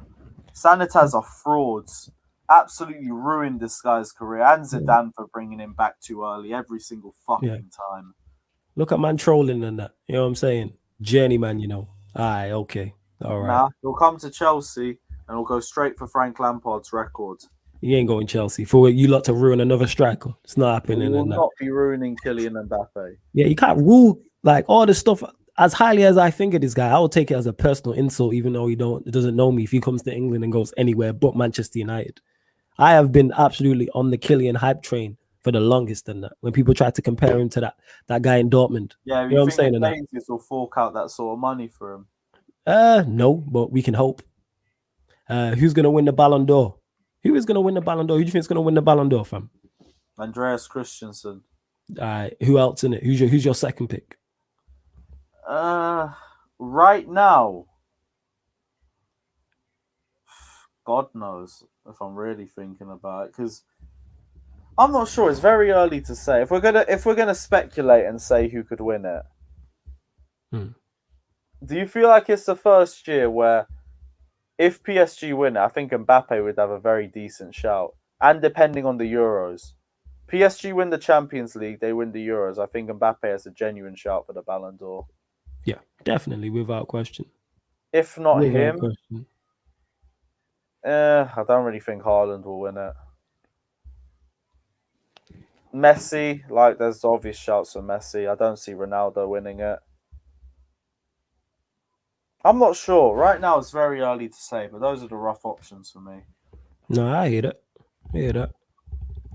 Sanitas are frauds. Absolutely ruined this guy's career, and Zidane for bringing him back too early every single fucking time. Look at man trolling and that. You know what I'm saying? Journeyman, you know. Aye, okay. All right. Nah, he'll come to Chelsea and he'll go straight for Frank Lampard's record. He ain't going Chelsea. For you lot to ruin another striker. It's not happening. He will not be ruining Kylian Mbappe. Yeah, you can't rule like all this stuff. As highly as I think of this guy, I will take it as a personal insult, even though he doesn't know me. If he comes to England and goes anywhere but Manchester United. I have been absolutely on the Kylian hype train for the longest than that. When people try to compare him to that guy in Dortmund. Yeah, you know what I'm saying? The will fork out that sort of money for him. No, but we can hope. Who's gonna win the Ballon d'Or? Who is gonna win the Ballon d'Or? Who do you think is gonna win the Ballon d'Or, fam? Andreas Christensen. Who else in it? Who's your second pick? Right now, God knows if I'm really thinking about it, because I'm not sure. It's very early to say. If we're gonna speculate and say who could win it, do you feel like it's the first year where if PSG win it, I think Mbappe would have a very decent shout, and depending on the Euros, PSG win the Champions League, they win the Euros. I think Mbappe has a genuine shout for the Ballon d'Or. Yeah, definitely, without question. If not him, I don't really think Haaland will win it. Messi, like there's obvious shouts for Messi. I don't see Ronaldo winning it. I'm not sure. Right now it's very early to say, but those are the rough options for me. No, I hear that. I hear that.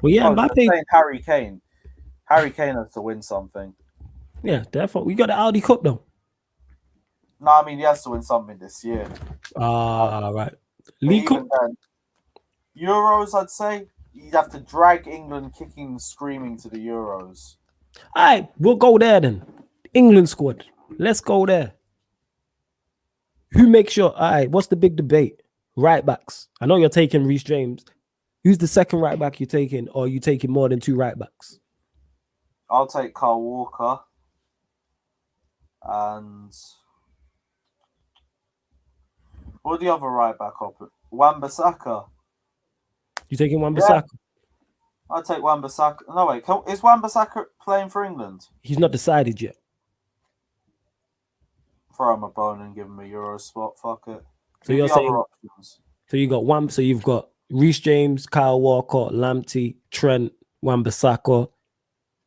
Well, yeah, Oh, they're Mbappe. saying Harry Kane. Harry Kane has to win something. Yeah, therefore we got the Audi Cup though. No, I mean he has to win something this year. Right. But League Cup. even then, Euros, I'd say you'd have to drag England kicking and screaming to the Euros. All right, we'll go there then. England squad. Let's go there. Who makes sure? All right, what's the big debate? Right backs. I know you're taking Reece James. Who's the second right back you're taking, or are you taking more than 2 right backs? I'll take Kyle Walker. And what the other right back up? Wan-Bissaka. You taking Wan-Bissaka? I'll take Wan-Bissaka. No, wait. Is Wan-Bissaka playing for England? He's not decided yet. Throw him a bone and give him a Euro spot. Fuck it. So you're saying? Options? So you got one. So you've got Reece James, Kyle Walker, Lamptey, Trent, Wan-Bissaka.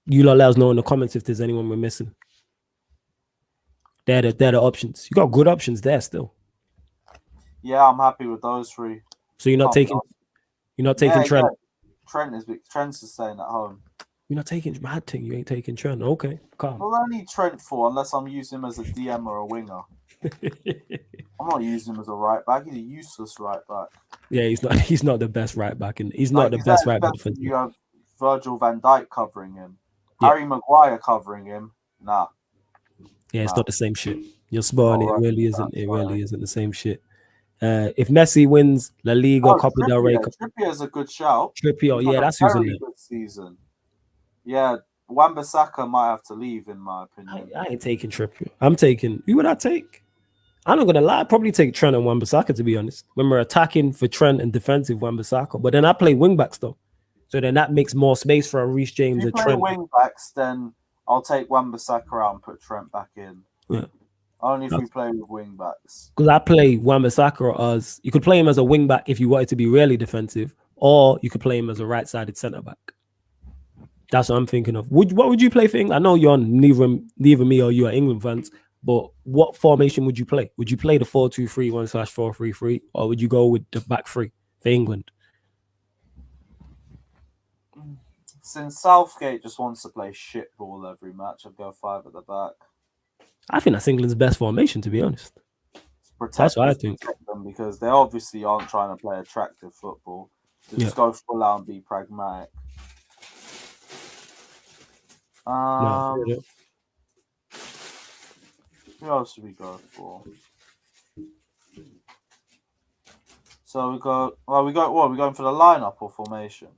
You lot let us know in the comments if there's anyone we're missing. They're the options. You got good options there still. Yeah, I'm happy with those 3. So you're not taking Trent. Yeah. Trent's is staying at home. You're not taking mad thing. You ain't taking Trent. Okay, calm. Well, I need Trent for unless I'm using him as a DM or a winger. I'm not using him as a right back. He's a useless right back. Yeah, he's not the best right back, and he's not the best right back. You have Virgil van Dijk covering him, Harry Maguire covering him. Nah. Yeah, it's not the same shit. You're spot on. It really isn't. It really isn't the same shit. If Messi wins La Liga, Copa del Rey, Trippier is a good shout. Trippier, yeah, that's who's in there. Good season. Yeah, Wan-Bissaka might have to leave, in my opinion. I ain't taking Trippier. I'm taking. Who would I take? I'm not gonna lie. I'd probably take Trent and Wan-Bissaka, to be honest. When we're attacking for Trent and defensive Wan-Bissaka, but then I play wing backs though, so then that makes more space for a Reece James. If you play wing backs, then I'll take Wan-Bissaka out and put Trent back in. Yeah. Only if we play with wing backs. Because I play Wan-Bissaka as you could play him as a wing back if you wanted to be really defensive, or you could play him as a right-sided centre back. That's what I'm thinking of. What would you play for England? I know you're neither me or you are England fans, but what formation would you play? Would you play the 4-2-3-1/4-3-3, or would you go with the back 3 for England? Since Southgate just wants to play shit ball every match, I'd go 5 at the back. I think that's England's best formation, to be honest. That's what I think. Them because they obviously aren't trying to play attractive football. They just go full out and be pragmatic. Who else do we go for? So we go. Well, we go. What? Are we going for the lineup or formation?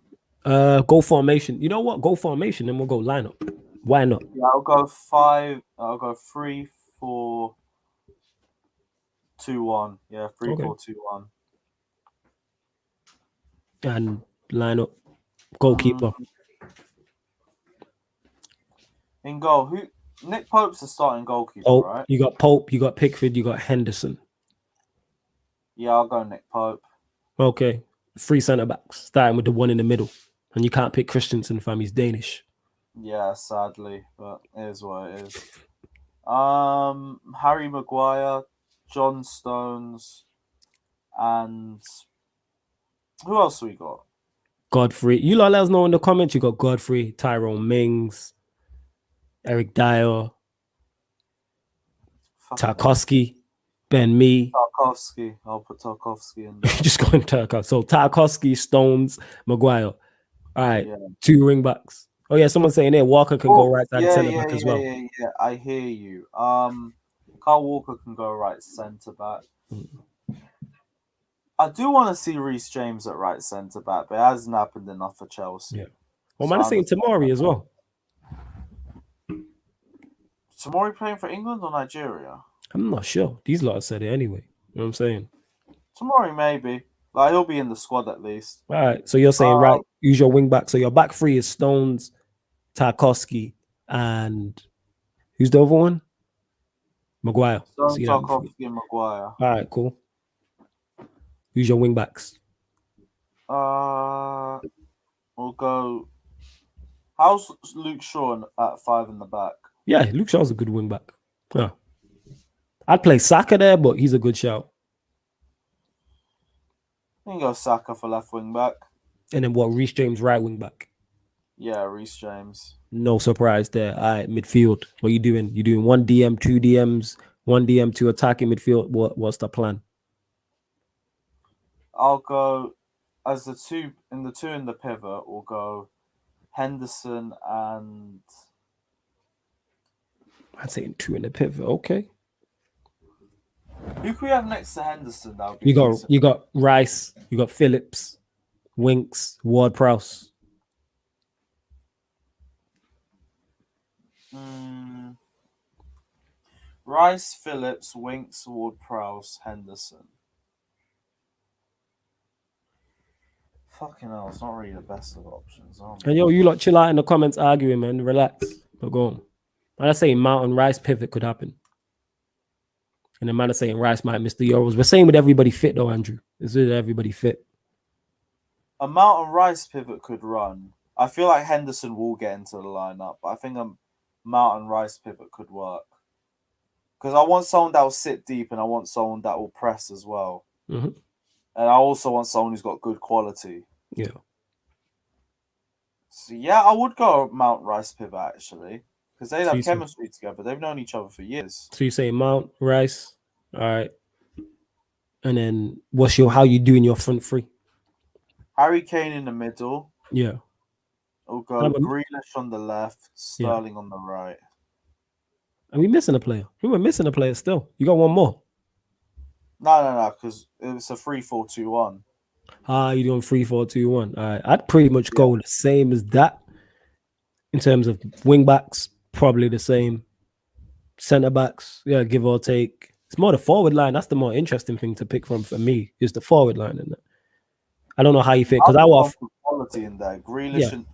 Go formation. You know what? Go formation, then we'll go lineup. Why not? Yeah, I'll go 5. I'll go 3-4-2-1. Yeah, 3-4-2-1. And lineup. Goalkeeper. In goal, Nick Pope's the starting goalkeeper, right? You got Pope, you got Pickford, you got Henderson. Yeah, I'll go Nick Pope. Okay. 3 centre backs, starting with the one in the middle. And you can't pick Christensen, fam. He's Danish. Yeah, sadly, but it is what it is. Harry Maguire, John Stones, and who else we got? Godfrey. You lot let us know in the comments. You got Godfrey, Tyrone Mings, Eric Dyer, Tarkowski, Ben Mee. Tarkowski. I'll put Tarkowski in there. Just going to Tarkowski. So Tarkowski, Stones, Maguire. All right. 2 ring backs. Oh, yeah. Someone's saying there Walker can go right side centre back as well. Yeah. I hear you. Kyle Walker can go right centre back. I do want to see Reece James at right centre back, but it hasn't happened enough for Chelsea. Yeah. Well, man, I'm saying Tamori as well. Tamori playing for England or Nigeria? I'm not sure. These lot said it anyway. You know what I'm saying? Tamori maybe. Like, he'll be in the squad at least. All right. So you're saying, right, use your wing back. So your back 3 is Stones, Tarkowski, and who's the other one? Maguire. Stones, Tarkowski, and Maguire. All right, cool. Who's your wing backs? We'll go How's Luke Shaw at 5 in the back? Yeah, Luke Shaw's a good wing back. Yeah. I'd play Saka there, but he's a good shout. I think go Saka for left wing back. And then what? Reece James, right wing back. Yeah, Reece James. No surprise there. All right, midfield. What are you doing? You doing 1 DM, 2 DMs, 1 DM, 2 attacking midfield? What's the plan? I'll go as the two in the pivot. We'll go Henderson and I'd say 2 in the pivot. Okay. who can we have next to Henderson? That would be decent. You got Rice, you got Phillips, Winks, Ward-Prowse. Rice, Phillips, Winks, Ward-Prowse, Henderson. Fucking hell, it's not really the best of options. And yo, you lot chill out in the comments arguing, man. Relax. But go on. I'm saying Mount and Rice pivot could happen. And the man is saying Rice might miss the Euros. We're saying with everybody fit though, Andrew. Is it everybody fit? A Mount and Rice pivot could run. I feel like Henderson will get into the lineup, but I think a Mount and Rice pivot could work. Because I want someone that will sit deep and I want someone that will press as well. Mm-hmm. And I also want someone who's got good quality. Yeah. So yeah, I would go Mount Rice pivot actually. Because they have So chemistry together. They've known each other for years. So you say Mount, Rice. All right. And then how you doing your front three? Harry Kane in the middle. Yeah. We'll go Grealish on the left, Sterling on the right. Are we missing a player? We were missing a player still. You got one more. No, because it's a 3-4-2-1. You're doing 3-4-2-1. All right. I'd pretty much go the same as that. In terms of wing backs, probably the same. Centre backs, yeah, give or take. It's more the forward line. That's the more interesting thing to pick from for me, is the forward line. Isn't it? I don't know how you fit because I want quality in there. Grealish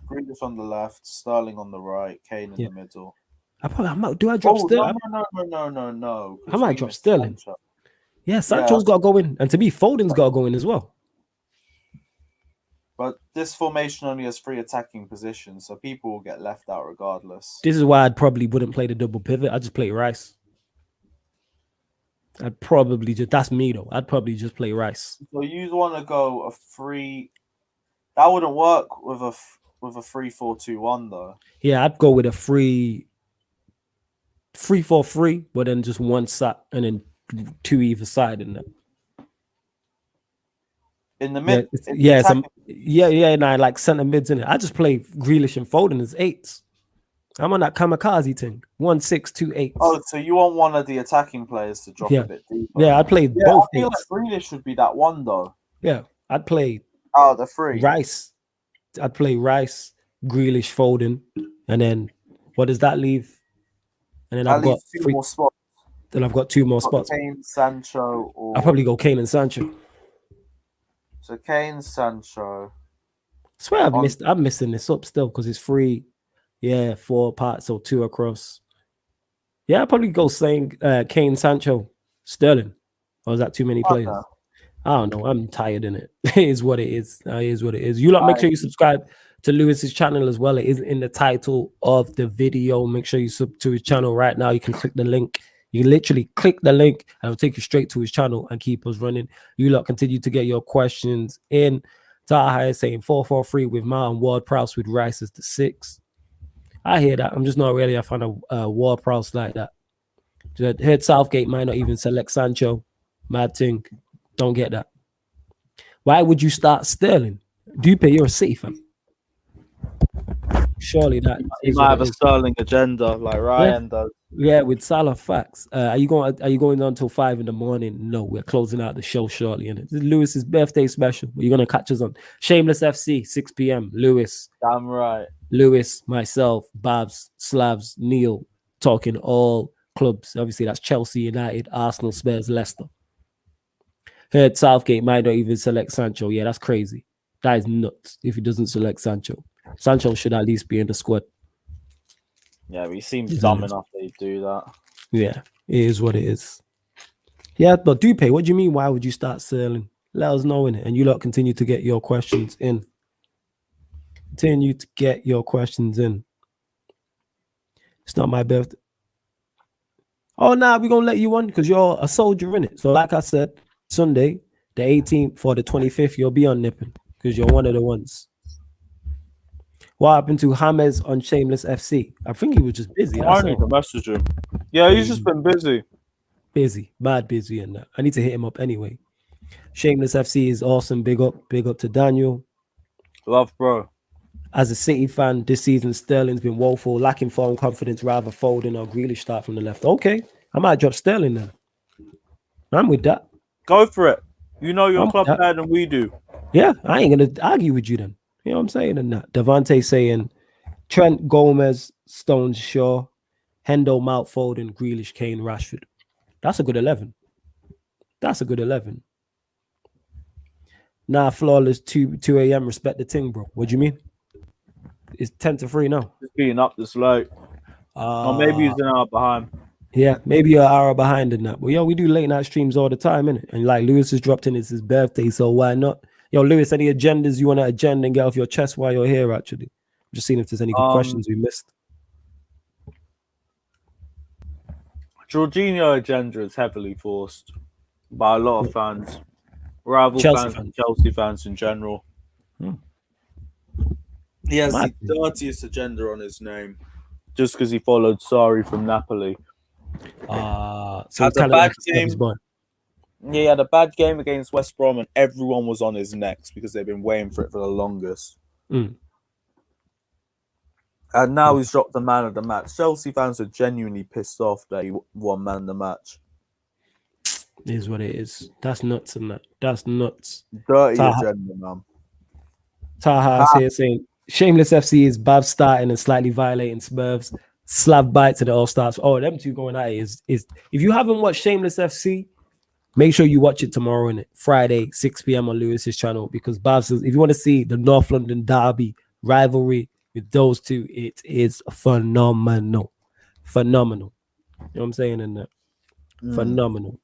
on the left, Sterling on the right, Kane in the middle. Do I drop Sterling? No. I might drop Sterling. Yeah, Sancho's got to go in. And to me, Foden's got to go in as well. But this formation only has 3 attacking positions, so people will get left out regardless. This is why I'd probably wouldn't play the double pivot. I'd just play Rice. I'd probably just, that's me though. I'd probably just play Rice. So you want to go a free, that wouldn't work with a 3-4-2-1 though. Yeah, I'd go with a 3-4-3, but then just one side and then 2 either side in that. In the mid, and I like centre mids in it. I just play Grealish and Foden as 8s. I'm on that kamikaze thing. 1, 6, 2, 8. Oh, so you want one of the attacking players to drop a bit deeper? Yeah, I'd play both. I feel like Grealish would be that one though. Yeah, I'd play the 3. Rice. I'd play Rice, Grealish, Foden, and then what does that leave? And then I've got 2 more spots. Then I've got 2 more spots. Kane, Sancho, or I'll probably go Kane and Sancho. So Kane, Sancho. I swear I'm missing this up still because it's 3, 4 parts, so 2 across. Yeah, I'll probably go saying Kane, Sancho, Sterling. Or is that too many players? I don't know. I'm tired in it. It is what it is. It is what it is. You lot, make sure you subscribe to Lewis's channel as well. It is in the title of the video. Make sure you sub to his channel right now. You can click the link. You can literally click the link and it'll take you straight to his channel and keep us running. You lot continue to get your questions in. Taha is saying 4-4-3 with Mount and Ward-Prowse with Rice as the 6. I hear that. I'm just not really a fan of Ward-Prowse like that. Heard Southgate might not even select Sancho. Mad thing. Don't get that. Why would you start Sterling? Dupe, you're a City fan. Surely that he might have a Sterling agenda like Ryan does. Yeah, with Salah, facts. Are you going on until 5 in the morning? No, we're closing out the show shortly. And this is Lewis's birthday special. You're gonna catch us on Shameless FC, 6 p.m. Lewis. Damn right. Lewis, myself, Babs, Slavs, Neil, talking all clubs. Obviously, that's Chelsea, United, Arsenal, Spurs, Leicester. Heard Southgate might not even select Sancho. Yeah, that's crazy. That is nuts if he doesn't select Sancho. Sancho should at least be in the squad. Yeah, but he seems dumb enough that he'd do that. Yeah, it is what it is. Yeah, but Dupe, what do you mean? Why would you start Sterling? Let us know in it. And you lot continue to get your questions in. Continue to get your questions in. It's not my birthday. Oh, nah, we're gonna let you on because you're a soldier in it. So, like I said, Sunday, the 18th or the 25th, you'll be on Nipping because you're one of the ones. What happened to James on Shameless FC? I think he was just busy. I That's need all. to message him. Yeah, he's just been busy. Busy, mad busy, and that. I need to hit him up anyway. Shameless FC is awesome. Big up to Daniel. Love, bro. As a City fan, this season Sterling's been woeful, lacking form confidence, rather Foden or Grealish start from the left. Okay, I might drop Sterling then. I'm with that. Go for it. You know your I'm club with that. better than we do. Yeah, I ain't gonna argue with you then. You know what I'm saying? And that Devante saying Trent, Gomez, Stones, Shaw, Hendo, Mount, Foden, Grealish, Kane, Rashford. That's a good 11. That's a good 11. Nah, flawless 2 a.m. Respect the ting, bro. What do you mean? It's 10-3 now. Just being up this late. Or maybe he's an hour behind. Yeah, maybe you're an hour behind in that. But yo, we do late night streams all the time, innit? And like Lewis has dropped in, it's his birthday, so why not? Yo, Lewis, any agendas you want to agenda and get off your chest while you're here, actually? I'm just seeing if there's any good questions we missed. Jorginho agenda is heavily forced by a lot of fans. Rival Chelsea fans and Chelsea fans in general. He has the dirtiest agenda on his name just because he followed Sarri from Napoli. So had a bad game. Yeah, he had a bad game against West Brom and everyone was on his necks because they've been waiting for it for the longest. Mm. And now he's dropped the man of the match. Chelsea fans are genuinely pissed off that he won man of the match. It is what it is. That's nuts, and that. That's nuts. Dirty agenda, man. Taha's here saying Shameless FC is Bav starting and slightly violating Smurfs. Slav bite to the All Stars. Oh, them two going at it is if you haven't watched Shameless FC, make sure you watch it tomorrow in it. Friday, 6 p.m. on Lewis's channel, because Bav says if you want to see the North London derby rivalry with those two, it is phenomenal. Phenomenal. You know what I'm saying? In that? Phenomenal.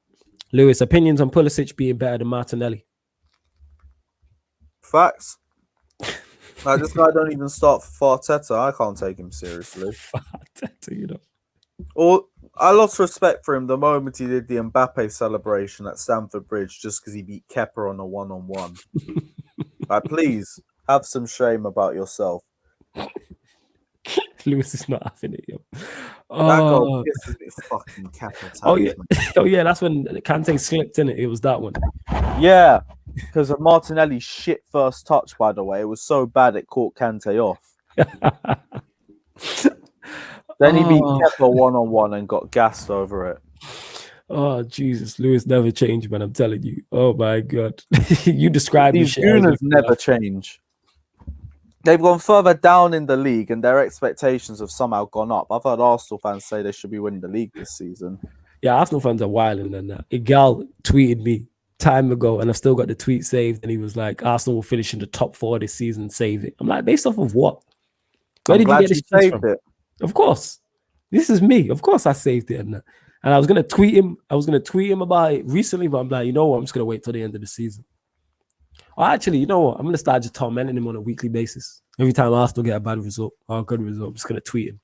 Lewis, opinions on Pulisic being better than Martinelli? Facts. Like, this guy don't even start for Arteta. I can't take him seriously. Arteta, you know. Or I lost respect for him the moment he did the Mbappe celebration at Stamford Bridge just because he beat Kepa on a one-on-one. Like, please have some shame about yourself. Lewis is not having it, yo. That goal pisses me fucking Kepa. Oh yeah, oh yeah, that's when Kante slipped in it. It was that one. Yeah, because of Martinelli's shit first touch. By the way, it was so bad it caught Kante off. Then he beat Kepa one-on-one and got gassed over it. Oh Jesus, Lewis never changed, man. I'm telling you. Oh my God, you described these Gooners never change. They've gone further down in the league and their expectations have somehow gone up. I've heard Arsenal fans say they should be winning the league this season. Yeah, Arsenal fans are wilding than that. Igal tweeted me time ago and I've still got the tweet saved. And he was like, Arsenal will finish in the top 4 this season, save it. I'm like, based off of what? Where did you get this saved it? Of course. This is me. Of course I saved it. And I was going to tweet him. I was going to tweet him about it recently, but I'm like, you know what? I'm just going to wait till the end of the season. Oh, actually, you know what? I'm going to start just tormenting him on a weekly basis. Every time Arsenal get a bad result or a good result, I'm just going to tweet him.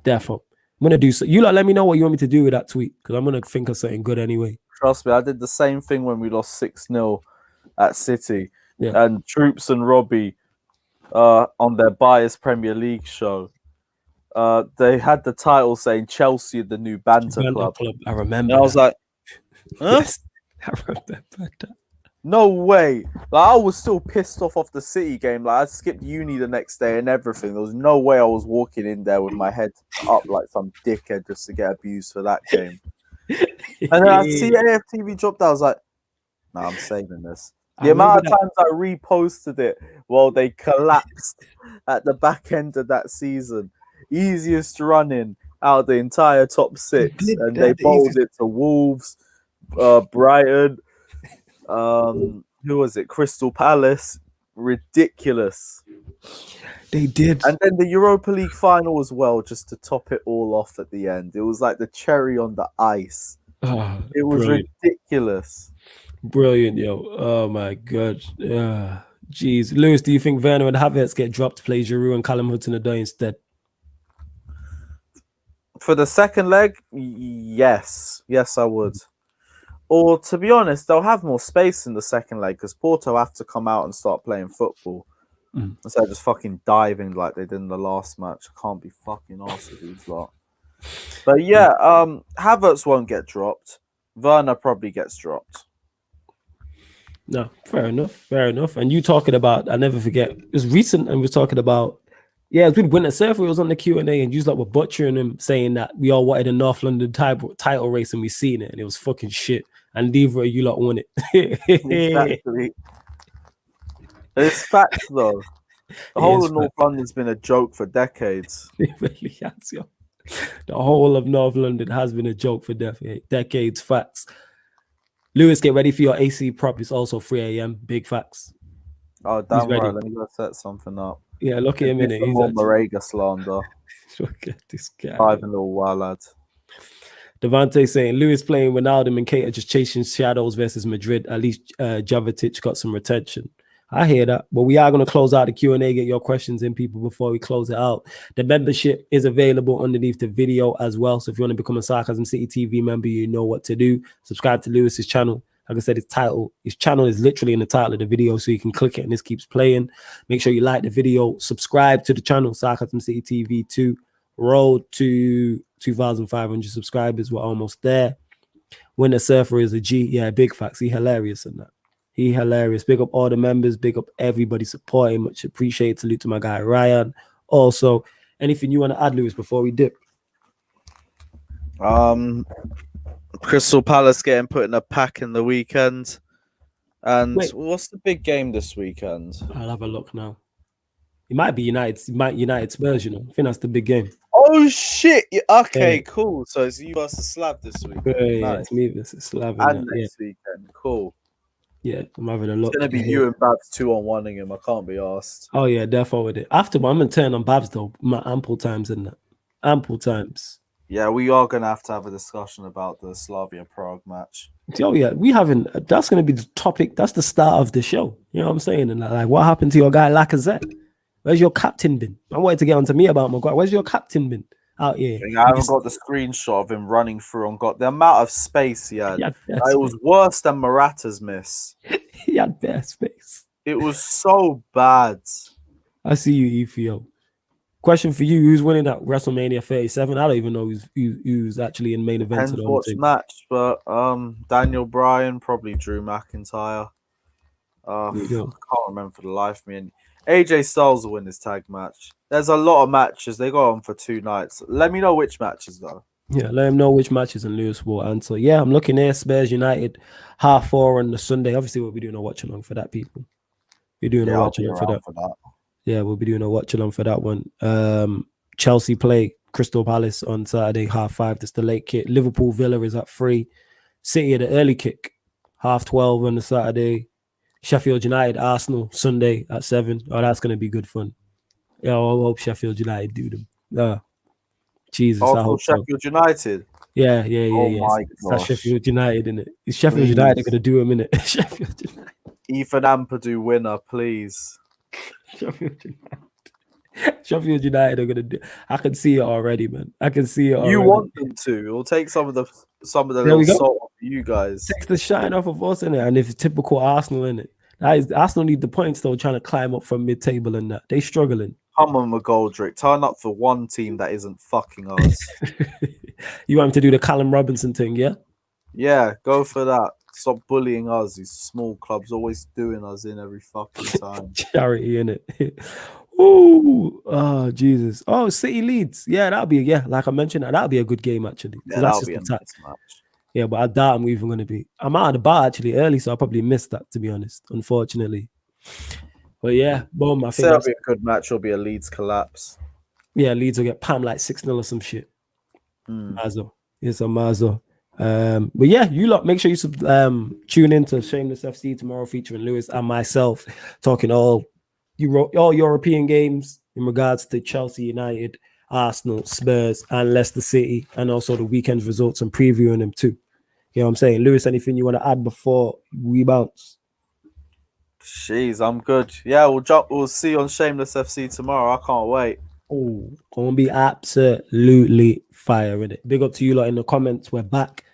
Therefore, I'm going to do so. You let me know what you want me to do with that tweet because I'm going to think of something good anyway. Trust me, I did the same thing when we lost 6-0 at City. Yeah. And Troops and Robbie on their biased Premier League show, they had the title saying Chelsea the new banter club. I remember. And I was like, huh? Yes, I remember that. No way. Like, I was still pissed off the City game. Like, I skipped uni the next day and everything. There was no way I was walking in there with my head up like some dickhead just to get abused for that game. And then I see AFTV dropped out. I was like, nah, I'm saving this. The amount of times I reposted it while they collapsed at the back end of that season. Easiest running out of the entire top 6. And they bowled it to Wolves, Brighton, who was it? Crystal Palace. Ridiculous. They did. And then the Europa League final as well, just to top it all off at the end. It was like the cherry on the ice. It was ridiculous. Brilliant, yo. Oh my God. Jeez, Lewis, do you think Werner and Havertz get dropped to play Giroud and Callum Hudson-Odoi instead? For the second leg, yes, I would. Or to be honest, they'll have more space in the second leg because Porto have to come out and start playing football instead of just fucking diving like they did in the last match. I can't be fucking arsed with these lot. But yeah, Havertz won't get dropped. Werner probably gets dropped. No, fair enough. And you talking about, I never forget, it was recent, and we're talking about, yeah, it was with Winter Surfer. It was on the Q&A, and you like were butchering him, saying that we all wanted a North London title race, and we seen it, and it was fucking shit. And neither of you lot won it. Exactly. It's facts though. The whole of North London's been a joke for decades. It really has, yo. The whole of North London has been a joke for decades. Facts. Lewis, get ready for your AC prop. It's also 3 a.m. Big facts. Oh, damn right. Let me go set something up. Yeah, look at him in it. He's more Marega slander. Look at this guy. Five and little wild lad. Devante saying Lewis playing Ronaldo and Keita just chasing shadows versus Madrid. At least Jovetic got some retention. I hear that. But we are going to close out the Q&A, get your questions in, people, before we close it out. The membership is available underneath the video as well. So if you want to become a Sarcasm City TV member, you know what to do. Subscribe to Lewis's channel. Like I said, his channel is literally in the title of the video, so you can click it and this keeps playing. Make sure you like the video. Subscribe to the channel, Sarcasm City TV 2. Road to 2,500 subscribers. We're almost there. Winter Surfer is a G. Yeah, big facts. He hilarious in that. He hilarious. Big up all the members. Big up everybody supporting. Much appreciated. Salute to my guy Ryan. Also, anything you want to add, Lewis, before we dip? Crystal Palace getting put in a pack in the weekend. And what's the big game this weekend? I'll have a look now. It might be United Spurs, you know. I think that's the big game. Oh shit! Okay, cool. So it's you versus Slav this week. Yeah, it's me versus Slav. And next weekend. Cool. Yeah, I'm having a look. It's gonna be you and Babs 2-on-1ing him. I can't be asked. Oh yeah, definitely with it. After I'm gonna turn on Babs though. My ample times in that. Ample times. Yeah, we are gonna have a discussion about the Slavia Prague match. Oh yeah, we haven't. That's gonna be the topic. That's the start of the show. You know what I'm saying? And like, what happened to your guy Lacazette? Where's your captain been? I wanted to get on to me about Maguire. Where's your captain been out here? I haven't got the screenshot of him running through and got the amount of space he had. It was worse than Morata's miss. He had bare space. It was so bad. I see you, Efio. Question for you: who's winning that WrestleMania 37? I don't even know who's actually in main event. Depends what match, but Daniel Bryan, probably Drew McIntyre. I can't remember for the life of me. And AJ Styles will win this tag match. There's a lot of matches. They go on for 2 nights. Let me know which matches though. Yeah, let him know which matches and Lewis will answer. Yeah, I'm looking here. Spurs United 4:30 on the Sunday. Obviously, we'll be doing a watch along for that, people. We're doing a watch along for that. Yeah, we'll be doing a watch along for that one. Chelsea play Crystal Palace on Saturday 5:30. That's the late kick. Liverpool Villa is at 3. City at the early kick 12:30 on the Saturday. Sheffield United Arsenal Sunday at 7. Oh, that's gonna be good fun. Yeah, I hope Sheffield United do them. Jesus, I hope Sheffield so. United. Yeah. My that's Sheffield United, isn't it? It's Sheffield United gonna do them, innit? Sheffield United. Ethan Ampadu winner, please. Sheffield United are gonna do. I can see it already, man. I can see it already. You want them to. It'll take some of the little salt off you guys. Takes the shine off of us, innit? And it's typical Arsenal, innit? Arsenal need the points though, trying to climb up from mid-table and that. They struggling. Come on, McGoldrick. Turn up for one team that isn't fucking us. You want him to do the Callum Robinson thing, yeah? Yeah, go for that. Stop bullying us. These small clubs always doing us in every fucking time. Charity, innit? Ooh, oh Jesus. Oh, City Leeds. Yeah, like I mentioned, that'll be a good game actually. Yeah, that'll be a nice match. Yeah, but I doubt I'm even gonna be. I'm out of the bar actually early, so I probably missed that, to be honest, unfortunately. But yeah, boom. I think that'll be a good match. It'll be a Leeds collapse. Yeah, Leeds will get pammed like 6-0 or some shit. Mazo. It's a Mazo. But yeah, you lot make sure you tune in to Shameless FC tomorrow, featuring Lewis and myself, talking all European games in regards to Chelsea, United, Arsenal, Spurs, and Leicester City, and also the weekend's results and previewing them too. You know what I'm saying? Lewis, anything you want to add before we bounce? Jeez, I'm good. Yeah, we'll see you on Shameless FC tomorrow. I can't wait. Oh, gonna be absolutely fire in it. Big up to you lot in the comments. We're back.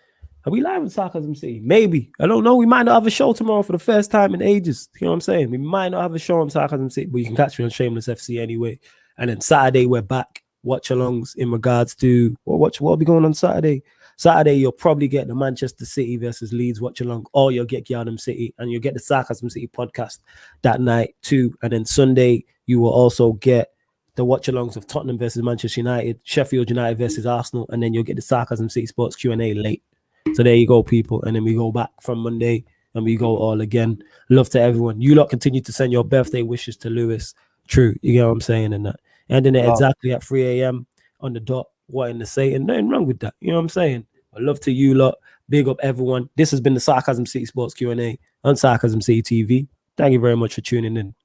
Are we live in Sarcasm City? Maybe. I don't know. We might not have a show tomorrow for the first time in ages. You know what I'm saying? We might not have a show on Sarcasm City, but you can catch me on Shameless FC anyway. And then Saturday, we're back. Watch alongs in regards to what will be going on Saturday. Saturday, you'll probably get the Manchester City versus Leeds watch along, or you'll get Gardam City, and you'll get the Sarcasm City podcast that night too. And then Sunday, you will also get the watch alongs of Tottenham versus Manchester United, Sheffield United versus Arsenal, and then you'll get the Sarcasm City Sports Q&A late. So there you go, people. And then we go back from Monday and we go all again. Love to everyone. You lot continue to send your birthday wishes to Lewis. True. You get what I'm saying? And that. Ending it exactly at 3 a.m. on the dot. What in the saying? Nothing wrong with that. You know what I'm saying? I love to you lot. Big up everyone. This has been the Sarcasm City Sports Q&A on Sarcasm City TV. Thank you very much for tuning in.